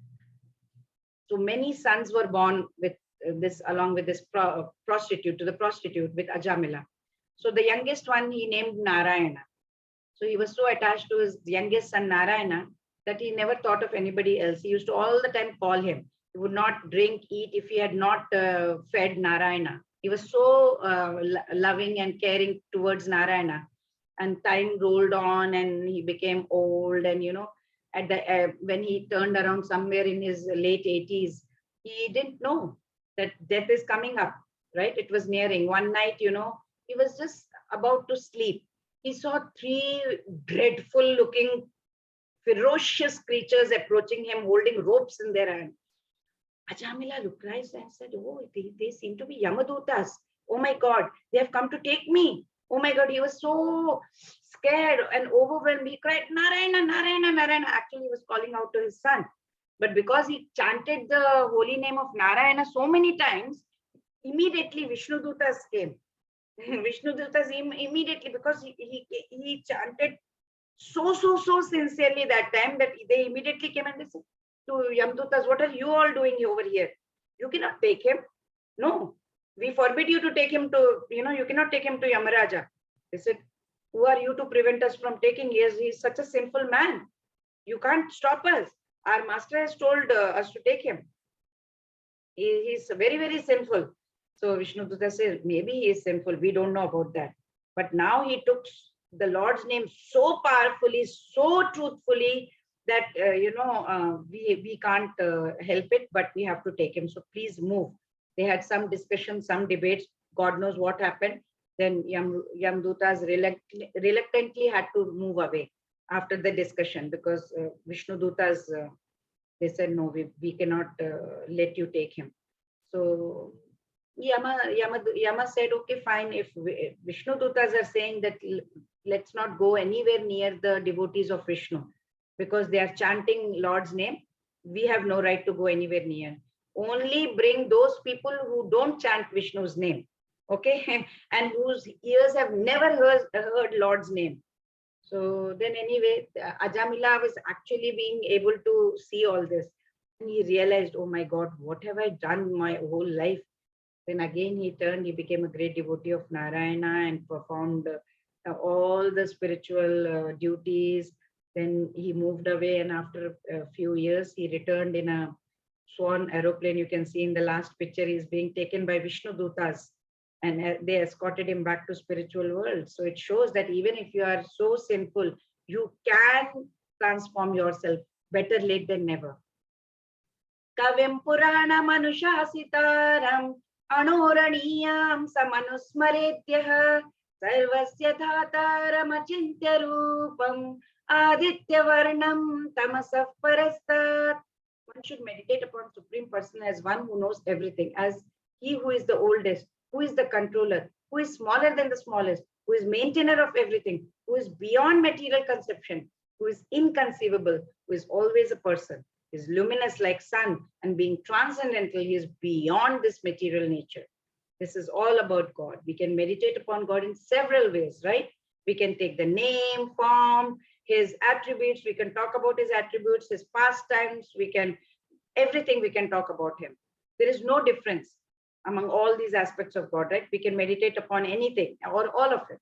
many sons were born with this, along with this prostitute, with Ajamila. So the youngest one he named Narayana. So he was so attached to his youngest son Narayana that he never thought of anybody else. He used to all the time call him. He would not drink, eat if he had not fed Narayana. He was so loving and caring towards Narayana. And time rolled on and he became old, and at the when he turned around somewhere in his late 80s, he didn't know that death is coming up, right? It was nearing. One night, he was just about to sleep. He saw 3 dreadful looking, ferocious creatures approaching him, holding ropes in their hand. Ajamila looked and said, oh, they seem to be Yamadutas. Oh my God, they have come to take me. Oh my God, he was so scared and overwhelmed. He cried, Narayana, Narayana, Narayana. Actually, he was calling out to his son. But because he chanted the holy name of Narayana so many times, immediately Vishnu Dutas came. Vishnu Dutas immediately, because he chanted so sincerely that time, that they immediately came and they said to Yamdutas, what are you all doing over here? You cannot take him. No, we forbid you to take him to, you cannot take him to Yamaraja. They said, who are you to prevent us from taking? He's such a sinful man. You can't stop us. Our master has told us to take him. He's very sinful. So Vishnu Dutta says, maybe he is sinful. We don't know about that. But now he took the Lord's name so powerfully, so truthfully, that, we can't help it, but we have to take him. So please move. They had some discussion, some debates. God knows what happened. Then Yamdutas reluctantly had to move away after the discussion, because Vishnu Dutas, they said, no, we cannot let you take him. So Yama said, okay, fine. If Vishnu Dutas are saying that let's not go anywhere near the devotees of Vishnu because they are chanting Lord's name, we have no right to go anywhere near. Only bring those people who don't chant Vishnu's name, okay, and whose ears have never heard Lord's name. So then anyway, Ajamila was actually being able to see all this. And he realized, oh my God, what have I done my whole life? Then again he turned, he became a great devotee of Narayana and performed all the spiritual duties. Then he moved away, and after a few years, he returned in a swan aeroplane. You can see in the last picture, he's being taken by Vishnu Dutas, and they escorted him back to spiritual world. So it shows that even if you are so sinful, you can transform yourself. Better late than never. Kavim Purana Manushasitaram Anoraniyam Samanusmaretyah Sarvasya Dhataram Achintya Rupam Aditya Varnam Tamasaf Parastat. One should meditate upon Supreme Person as one who knows everything, as he who is the oldest, who is the controller, who is smaller than the smallest, who is maintainer of everything, who is beyond material conception, who is inconceivable, who is always a person, is luminous like sun, and being transcendental, he is beyond this material nature. This is all about God. We can meditate upon God in several ways, right? We can take the name, form, his attributes, we can talk about his attributes, his pastimes, we can, everything we can talk about him. There is no difference among all these aspects of God, right? We can meditate upon anything or all of it.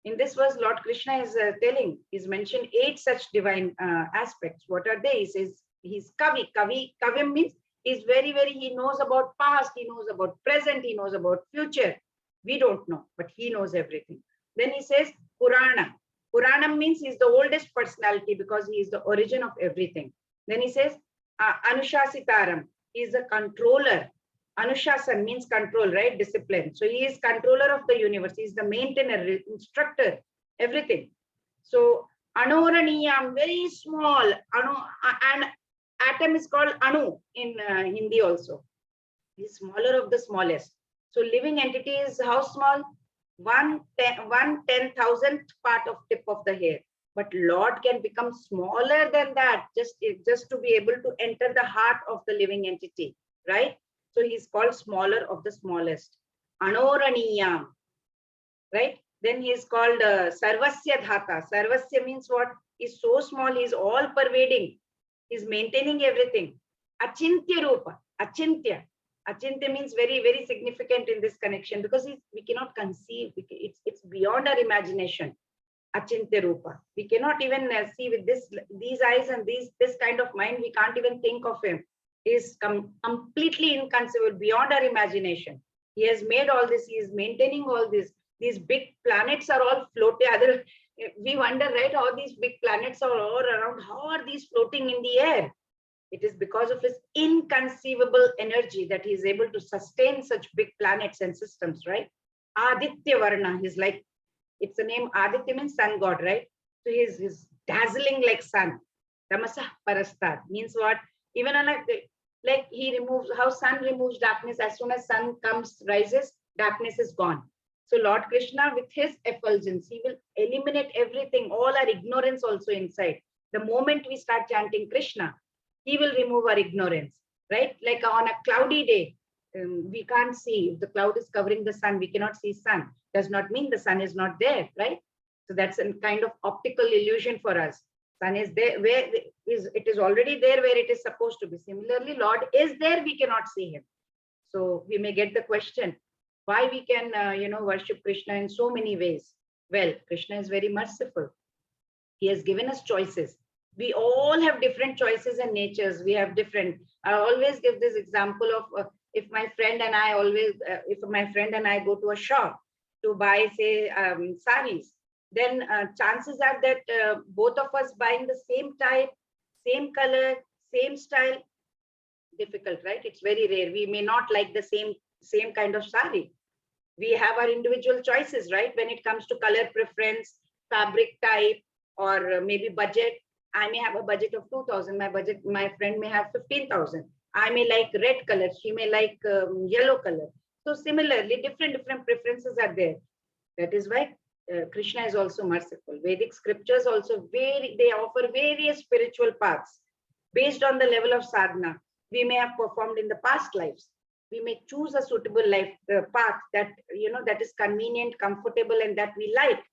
In this verse, Lord Krishna is telling, he's mentioned 8 such divine aspects. What are they? He says, he's Kavi. Kavim means he's very, he knows about past, he knows about present, he knows about future. We don't know, but he knows everything. Then he says Purana. Puranam means he's the oldest personality because he is the origin of everything. Then he says Anushasitaram. He is the controller. Anushasan means control, right? Discipline. So he is controller of the universe. He is the maintainer, instructor, everything. So Anoraniyam, very small. And atom is called Anu in Hindi also. He is smaller of the smallest. So living entity is how small? 1/10,000th part of tip of the hair. But Lord can become smaller than that, just to be able to enter the heart of the living entity, right? So he's called smaller of the smallest. Anoraniyam, right? Then he is called Sarvasya Dhata. Sarvasya means what? He's so small, he's all pervading. He's maintaining everything. Achintya Rupa, Achintya. Achintya means very significant in this connection because we cannot conceive. It's beyond our imagination. Achintya Rupa. We cannot even see with these eyes and this kind of mind. We can't even think of him. He is completely inconceivable, beyond our imagination. He has made all this. He is maintaining all this. These big planets are all floating. We wonder, right, how these big planets are all around. How are these floating in the air? It is because of his inconceivable energy that he is able to sustain such big planets and systems, right? Aditya Varna, he's like, it's the name Aditya means sun god, right? So he's dazzling like sun. Tamasa Parastat means what? Even on like he removes, how sun removes darkness. As soon as sun rises, darkness is gone. So Lord Krishna, with his effulgence, he will eliminate everything, all our ignorance also inside. The moment we start chanting Krishna, he will remove our ignorance, right? Like on a cloudy day, we can't see. If the cloud is covering the sun, we cannot see sun. Does not mean the sun is not there, right? So that's a kind of optical illusion for us. Sun is there, where it is already there where it is supposed to be. Similarly, Lord is there, we cannot see him. So we may get the question, why we can, worship Krishna in so many ways? Well, Krishna is very merciful. He has given us choices. We all have different choices and natures. We have different. I always give this example of if my friend and I go to a shop to buy, say, saris, then chances are that both of us buying the same type, same color, same style, difficult, right? It's very rare. We may not like the same same kind of sari. We have our individual choices, right? When it comes to color preference, fabric type, or maybe budget. I may have a budget of 2,000. My friend may have 15,000. I may like red color. She may like yellow color. So similarly, different preferences are there. That is why Krishna is also merciful. Vedic scriptures also they offer various spiritual paths based on the level of sadhana we may have performed in the past lives. We may choose a suitable life path that that is convenient, comfortable, and that we like.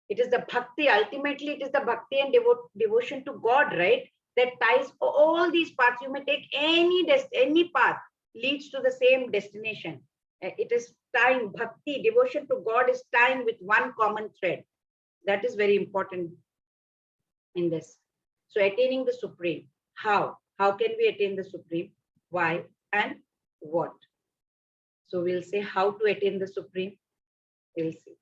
It is the bhakti. Ultimately, it is the bhakti and devotion to God, right? That ties all these paths. You may take any path leads to the same destination. It is tying bhakti, devotion to God is tying with one common thread. That is very important in this. So attaining the Supreme. How? How can we attain the Supreme? Why and what? So we'll say how to attain the Supreme. We'll see.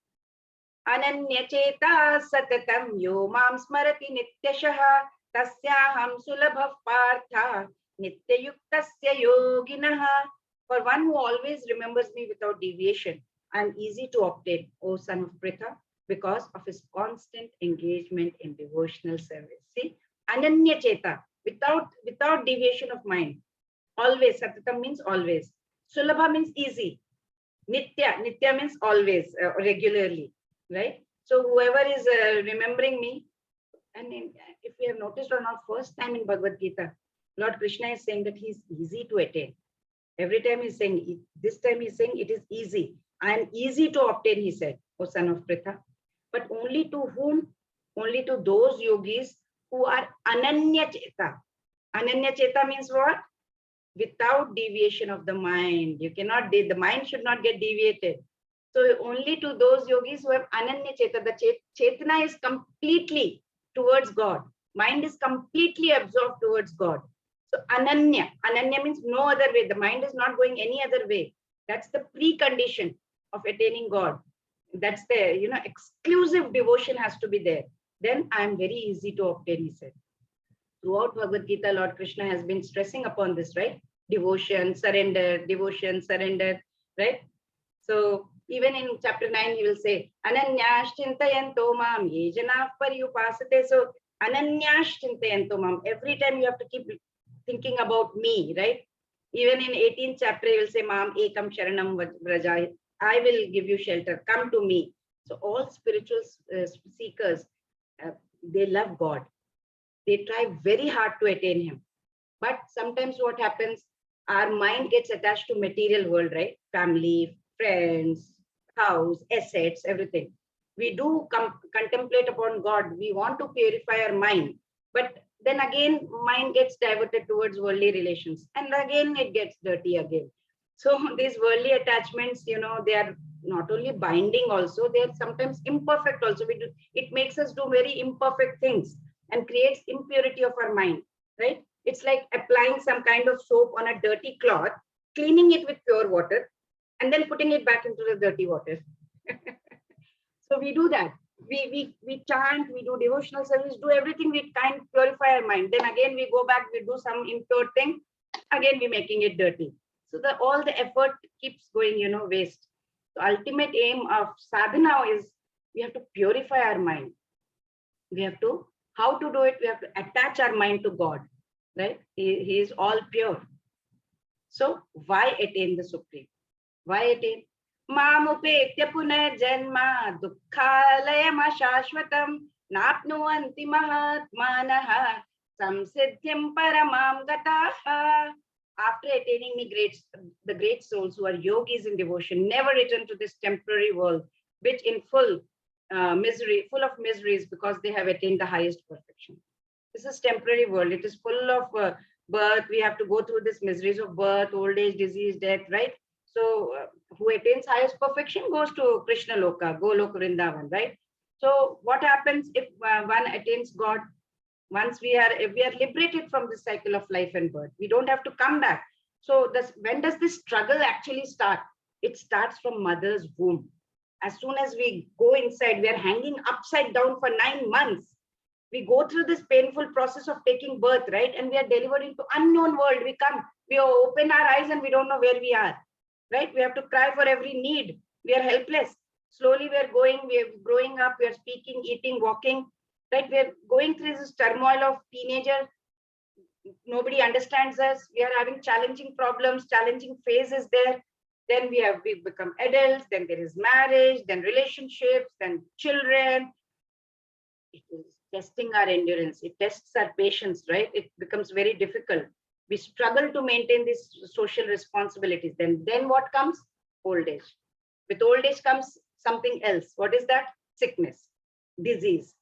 Ananyacheta satatam yo mam smarati nityashaha tasyaham sulabha partha nityayuktasya yoginaha. For one who always remembers me without deviation, I am easy to obtain, O son of Pritha, because of his constant engagement in devotional service. See, Ananyacheta, without deviation of mind. Always, Satatam means always. Sulabha means easy. Nitya means always, regularly, right? So whoever is remembering me, and if we have noticed or not, first time in Bhagavad Gita, Lord Krishna is saying that he is easy to attain. Every time he's saying, this time he's saying it is easy. I am easy to obtain, he said, O son of Pritha. But only to whom? Only to those yogis who are Ananya Cheta. Ananya Cheta means what? Without deviation of the mind. You cannot, the mind should not get deviated. So only to those yogis who have Ananya Cheta. The Chetana is completely towards God. Mind is completely absorbed towards God. So Ananya means no other way. The mind is not going any other way. That's the precondition of attaining God. That's the, exclusive devotion has to be there. Then I am very easy to obtain, he said. Throughout Bhagavad Gita, Lord Krishna has been stressing upon this, right? Devotion, surrender, right? So even in chapter 9, he will say, Ananyash chintayanto mam ye jana paryupasate. So Ananyash chintayanto mam. Every time you have to keep thinking about me, right? Even in 18th chapter, he will say, Mam ekam sharanam vraja. I will give you shelter. Come to me. So all spiritual seekers, they love God. They try very hard to attain him. But sometimes what happens, our mind gets attached to material world, right? Family, friends, house, assets, everything. We do contemplate upon God. We want to purify our mind. But then again, mind gets diverted towards worldly relations. And again, it gets dirty again. So these worldly attachments, they are not only binding also, they are sometimes imperfect also. It makes us do very imperfect things and creates impurity of our mind, right? It's like applying some kind of soap on a dirty cloth, cleaning it with pure water, and then putting it back into the dirty water. So we do that. We chant, we do devotional service, do everything, we kind of purify our mind. Then again, we go back, we do some impure thing, again, we're making it dirty. So all the effort keeps going, waste. The ultimate aim of sadhana is we have to purify our mind. We have to, how to do it? We have to attach our mind to God, right? He is all pure. So why attain the Supreme? Why attain? Mamupetya punarjanma dukkhalayam ashashvatam napnuvanti mahatmanaha samsiddhyam paramam gataha. After attaining the great souls who are yogis in devotion, never return to this temporary world, which in full of miseries because they have attained the highest perfection. This is temporary world. It is full of birth. We have to go through these miseries of birth, old age, disease, death, right? So who attains highest perfection goes to Krishna Loka, Goloka Vrindavan, right? So what happens if one attains God? Once we are liberated from the cycle of life and birth, we don't have to come back. So when does this struggle actually start? It starts from mother's womb. As soon as we go inside, we are hanging upside down for 9 months. We go through this painful process of taking birth, right? And we are delivered into unknown world. We open our eyes and we don't know where we are, right? We have to cry for every need. We are helpless. Slowly we are growing up, we are speaking, eating, walking, right? We are going through this turmoil of teenager. Nobody understands us. We are having challenging problems, challenging phases there. Then we become adults, then there is marriage, then relationships, then children. It is testing our endurance. It tests our patience, right? It becomes very difficult. We struggle to maintain these social responsibilities. Then what comes? Old age. With old age comes something else. What is that? Sickness, disease.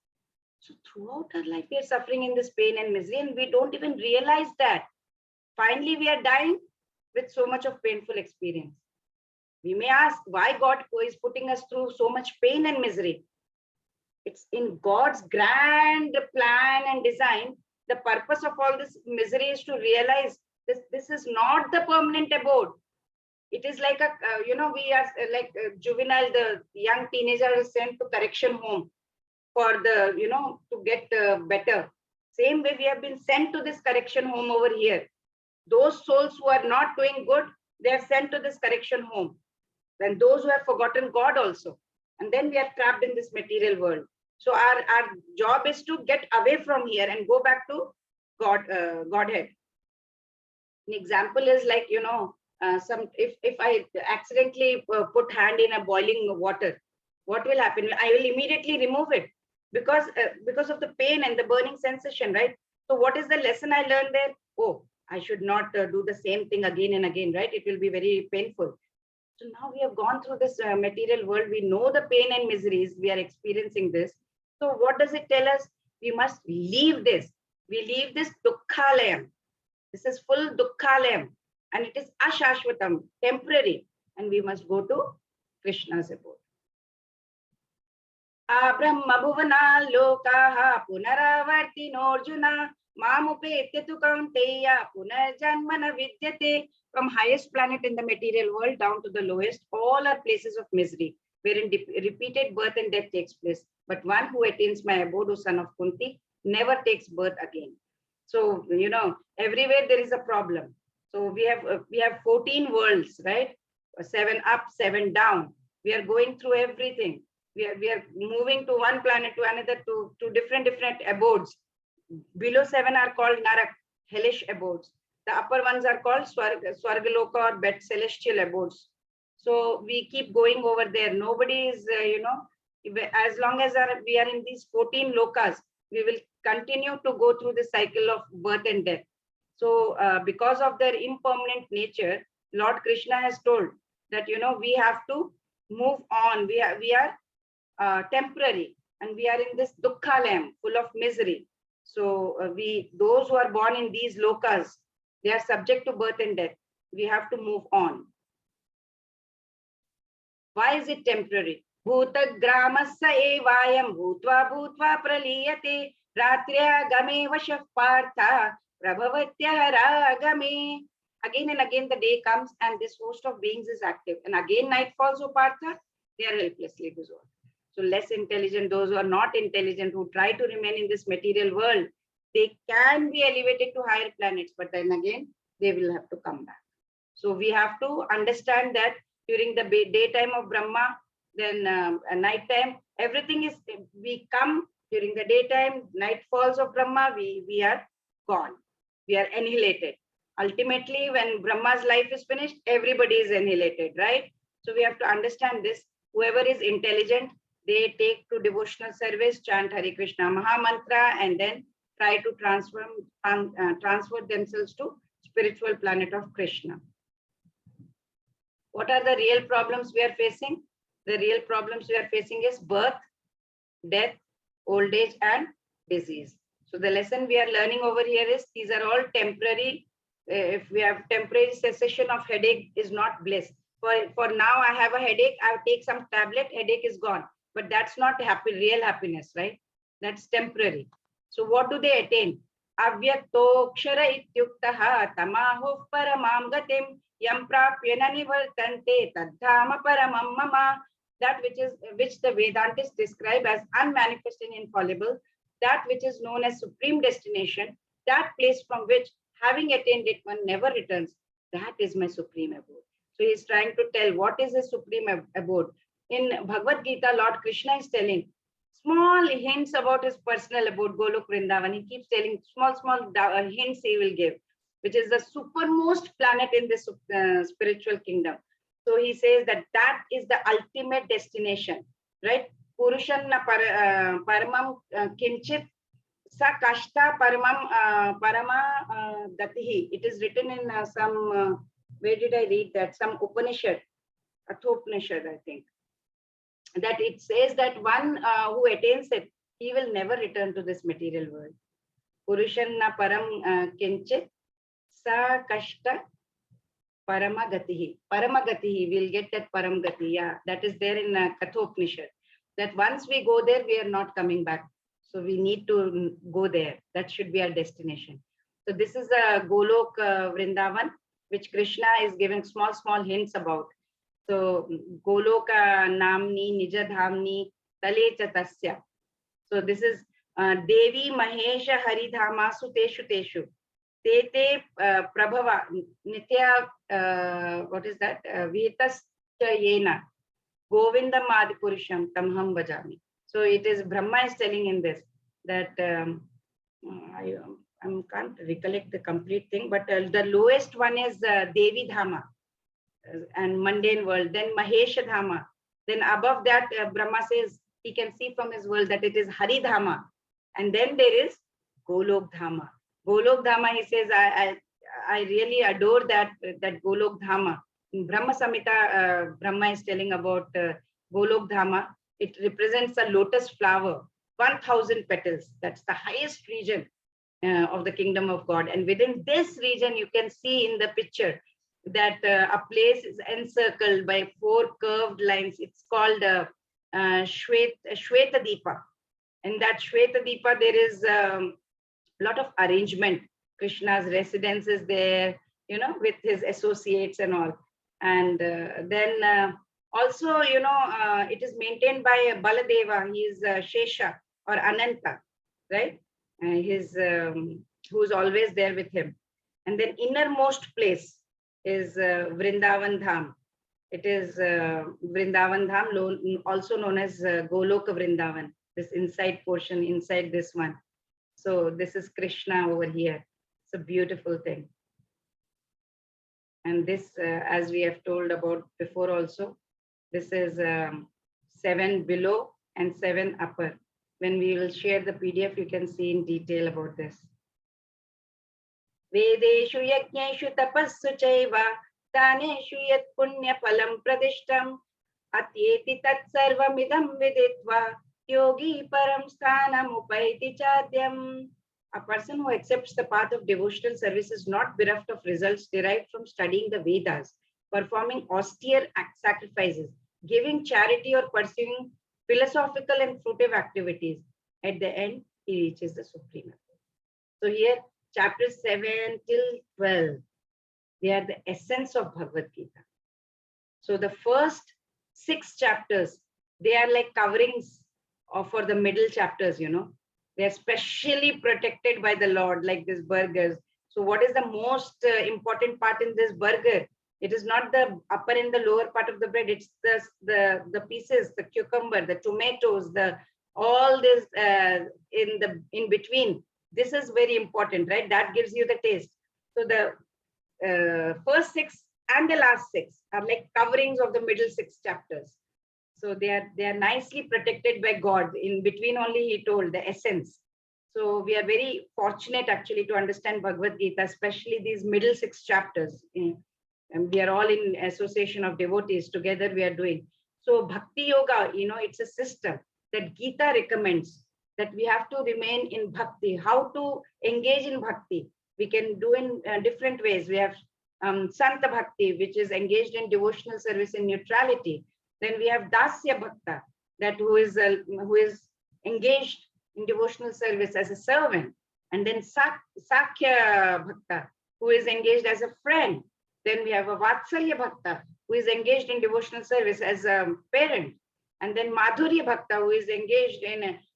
So throughout our life, we are suffering in this pain and misery, and we don't even realize that. Finally, we are dying with so much of painful experience. We may ask why God is putting us through so much pain and misery. It's in God's grand plan and design. The purpose of all this misery is to realize this is not the permanent abode. It is like a, we are like a juvenile, the young teenager is sent to correction home for the, to get better. Same way we have been sent to this correction home over here. Those souls who are not doing good, they are sent to this correction home. Then those who have forgotten God also. And then we are trapped in this material world. So our job is to get away from here and go back to Godhead. An example is like, if I accidentally put hand in a boiling water, what will happen? I will immediately remove it because of the pain and the burning sensation, right? So what is the lesson I learned there? Oh, I should not do the same thing again and again, right? It will be very painful. So now we have gone through this material world. We know the pain and miseries. We are experiencing this. So what does it tell us? We must leave this. We leave this dukkhalayam. This is full dukkhalayam. And it is ashashvatam, temporary. And we must go to Krishna's abode. Abrahma bhuvana lokaha punaravartino arjuna mamupetyetu kaunteya punarjanmana vidyate. From highest planet in the material world down to the lowest, all are places of misery, wherein repeated birth and death takes place. But one who attains my abode, O son of Kunti, never takes birth again. So, everywhere there is a problem. So we have 14 worlds, right? 7 up, 7 down. We are going through everything. We are moving to one planet to another, to different abodes. Below 7 are called Narak, hellish abodes. The upper ones are called Swargaloka or celestial abodes. So we keep going over there. Nobody is, as long as we are in these 14 lokas, we will continue to go through the cycle of birth and death. So because of their impermanent nature, Lord Krishna has told that, we have to move on. We are temporary, and we are in this dukkhalayam, full of misery. So those who are born in these lokas, they are subject to birth and death. We have to move on. Why is it temporary? Bhuta gramasya evayam bhutva praliyate ratriya game vashah partha prabhavatya ragame. Again and again the day comes and this host of beings is active. And again night falls, O Partha, they are helplessly dissolved. So less intelligent, those who are not intelligent, who try to remain in this material world, they can be elevated to higher planets, but then again, they will have to come back. So we have to understand that during the daytime of Brahma, then nighttime, everything is, we come during the daytime, night falls of Brahma, we are gone. We are annihilated. Ultimately, when Brahma's life is finished, everybody is annihilated, right? So we have to understand this. Whoever is intelligent, they take to devotional service, chant Hare Krishna Maha Mantra, and then try to transfer themselves to spiritual planet of Krishna. What are the real problems we are facing? The real problems we are facing is birth, death, old age, and disease. So the lesson we are learning over here is these are all temporary. If we have temporary cessation of headache is not bliss. For now, I have a headache, I'll take some tablet, headache is gone. But that's not real happiness, right? That's temporary. So what do they attain? Avyaktokshara ityuktaha tamahu paramam gatim yam prapyana nivartante tadhama paramam mama. That which the Vedantists describe as unmanifest and infallible, that which is known as supreme destination, that place from which having attained it one never returns, that is my supreme abode. So he's trying to tell what is the supreme abode. In Bhagavad Gita, Lord Krishna is telling small hints about his personal abode, Golok Vrindavan. He keeps telling small hints he will give, which is the supermost planet in this spiritual kingdom. So he says that that is the ultimate destination, right? Purushanna paramam kinchit sa kashta paramam parama gatihi. It is written in some, where did I read that? Some Upanishad, Athopanishad, I think. That it says that one who attains it, he will never return to this material world. Purushanna param kinchit sa kashta paramagatihi. Paramagatihi, we'll get that paramagati. Yeah, that is there in Kathopanishad. That once we go there, we are not coming back. So we need to go there. That should be our destination. So this is the Golok Vrindavan, which Krishna is giving small hints about. So Goloka Namni Nija Dhamni Tale Chatasya. So this is Devi Mahesha Haridhama Suteshu Teshu. Tete Prabhava Nitya, what is that? Vitas Yena Govinda Madhipurusham Tamham Bhajami. So it is Brahma is telling in this that I can't recollect the complete thing, but the lowest one is Devi Dhama and mundane world, then Mahesha Dhama. Then above that, Brahma says he can see from his world that it is Hari Dhama. And then there is Golok Dhama. Golok Dhama, he says, I really adore that Golok Dhama. In Brahma Samhita, Brahma is telling about Golok Dhama. It represents a lotus flower, 1,000 petals. That's the highest region of the kingdom of God. And within this region, you can see in the picture that a place is encircled by 4 curved lines. It's called Shweta Deepa. In that Shweta Deepa, there is a lot of arrangement. Krishna's residence is there, with his associates and all. And then also, it is maintained by Baladeva. He is Shesha or Ananta, right? Who's always there with him. And then innermost place is Vrindavan Dham. It is Vrindavan Dham, also known as Goloka Vrindavan, this inside portion, inside this one. So this is Krishna over here. It's a beautiful thing. And this, as we have told about before also, this is 7 below and 7 upper. When we will share the PDF, you can see in detail about this. Vedeshu yajneshu tapassu chaiva daneshu yat punya phalam pradishtam atyeti tat sarvamidam viditva yogi param sthanam upaiti chadyam. A person who accepts the path of devotional service is not bereft of results derived from studying the Vedas, performing austere sacrifices, giving charity, or pursuing philosophical and fruitive activities. At the end, he reaches the Supreme. So here, chapters 7 till 12, they are the essence of Bhagavad Gita. So the first 6 chapters, they are like coverings for the middle chapters, They are specially protected by the Lord, like these burgers. So what is the most important part in this burger? It is not the upper and the lower part of the bread. It's the pieces, the cucumber, the tomatoes, all this in between. This is very important, right? That gives you the taste. So the first 6 and the last 6 are like coverings of the middle 6 chapters. So they are nicely protected by God. In between only he told the essence. So we are very fortunate actually to understand Bhagavad Gita, especially these middle 6 chapters. And we are all in association of devotees together we are doing. So Bhakti Yoga, it's a system that Gita recommends that we have to remain in Bhakti. How to engage in Bhakti? We can do in different ways. We have Santa Bhakti, which is engaged in devotional service in neutrality. Then we have Dasya Bhakta, that who is engaged in devotional service as a servant. And then Sakya Bhakta, who is engaged as a friend. Then we have a Vatsalya Bhakta, who is engaged in devotional service as a parent. And then Madhurya Bhakta, who is engaged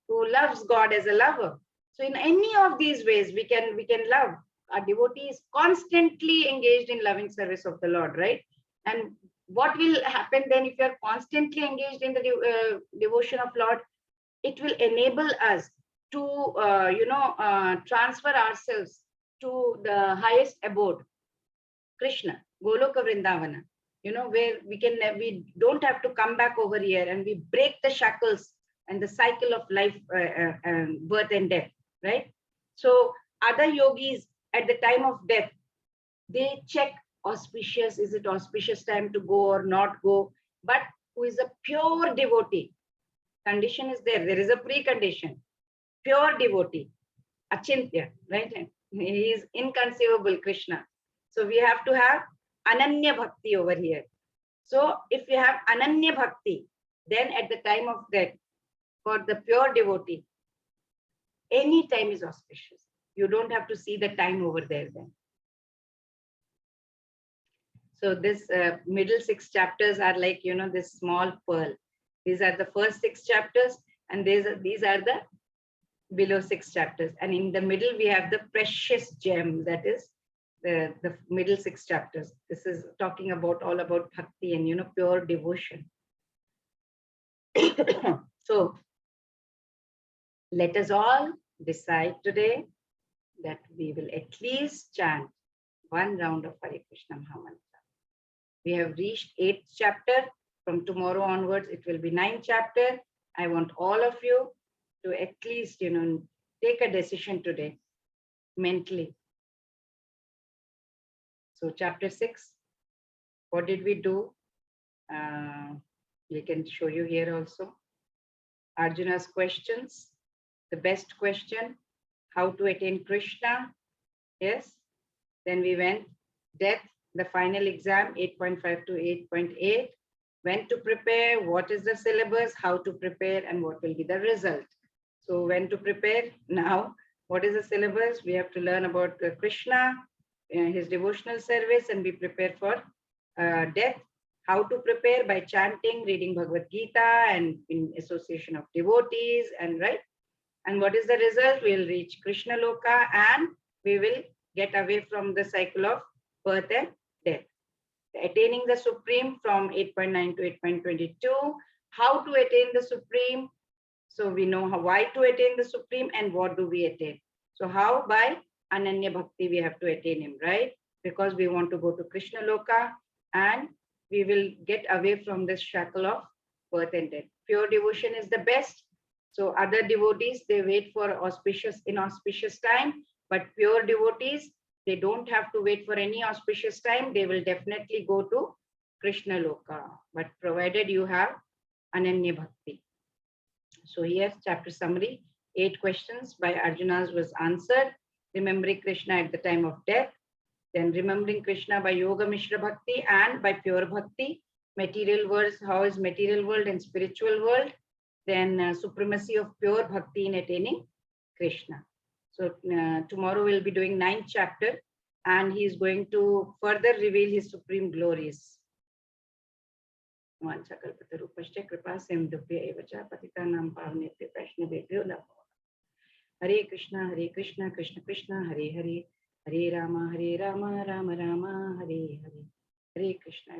who loves God as a lover. So in any of these ways, we can love. Our devotee is constantly engaged in loving service of the Lord, right? And what will happen then if you are constantly engaged in the devotion of Lord? It will enable us to, transfer ourselves to the highest abode, Krishna, Goloka Vrindavana, where we don't have to come back over here, and we break the shackles and the cycle of life, birth and death, right? So other yogis at the time of death, they check auspicious, is it auspicious time to go or not go? But who is a pure devotee, condition is there is a precondition, pure devotee, Achintya, right? He is inconceivable, Krishna. So we have to have Ananya Bhakti over here. So if we have Ananya Bhakti, then at the time of death, for the pure devotee, any time is auspicious. You don't have to see the time over there then. So this middle 6 chapters are like, this small pearl. These are the first 6 chapters, and these are the below 6 chapters. And in the middle, we have the precious gem, that is the middle 6 chapters. This is talking about all about bhakti and, pure devotion. So let us all decide today that we will at least chant one round of Hare Krishna Mahamantra. We have reached 8th chapter. From tomorrow onwards, it will be 9th chapter. I want all of you to at least, take a decision today, mentally. So chapter 6, what did we do? We can show you here also. Arjuna's questions. The best question, how to attain Krishna. Yes. Then we went death, the final exam, 8.5 to 8.8. When to prepare, what is the syllabus, how to prepare, and what will be the result. So when to prepare, now, what is the syllabus? We have to learn about Krishna, his devotional service, and be prepared for death. How to prepare? By chanting, reading Bhagavad Gita, and in association of devotees, and right. And what is the result? We'll reach Krishna Loka, and we will get away from the cycle of birth and death. Attaining the Supreme from 8.9 to 8.22. How to attain the Supreme? So we know why to attain the Supreme and what do we attain. So how? By Ananya Bhakti we have to attain him, right? Because we want to go to Krishna Loka, and we will get away from this shackle of birth and death. Pure devotion is the best. So other devotees, they wait for inauspicious time, but pure devotees, they don't have to wait for any auspicious time. They will definitely go to Krishna Loka, but provided you have Ananya Bhakti. So here, chapter summary, 8 questions by Arjuna's was answered. Remembering Krishna at the time of death, then remembering Krishna by Yoga Mishra Bhakti and by pure Bhakti. Material worlds, how is material world and spiritual world? Then supremacy of pure Bhakti in attaining Krishna. So tomorrow we'll be doing 9th chapter, and he is going to further reveal his supreme glories. Hare Krishna, Krishna Krishna, Hare Hare, Hare Rama, Rama Rama, Hare Hare, Hare Krishna.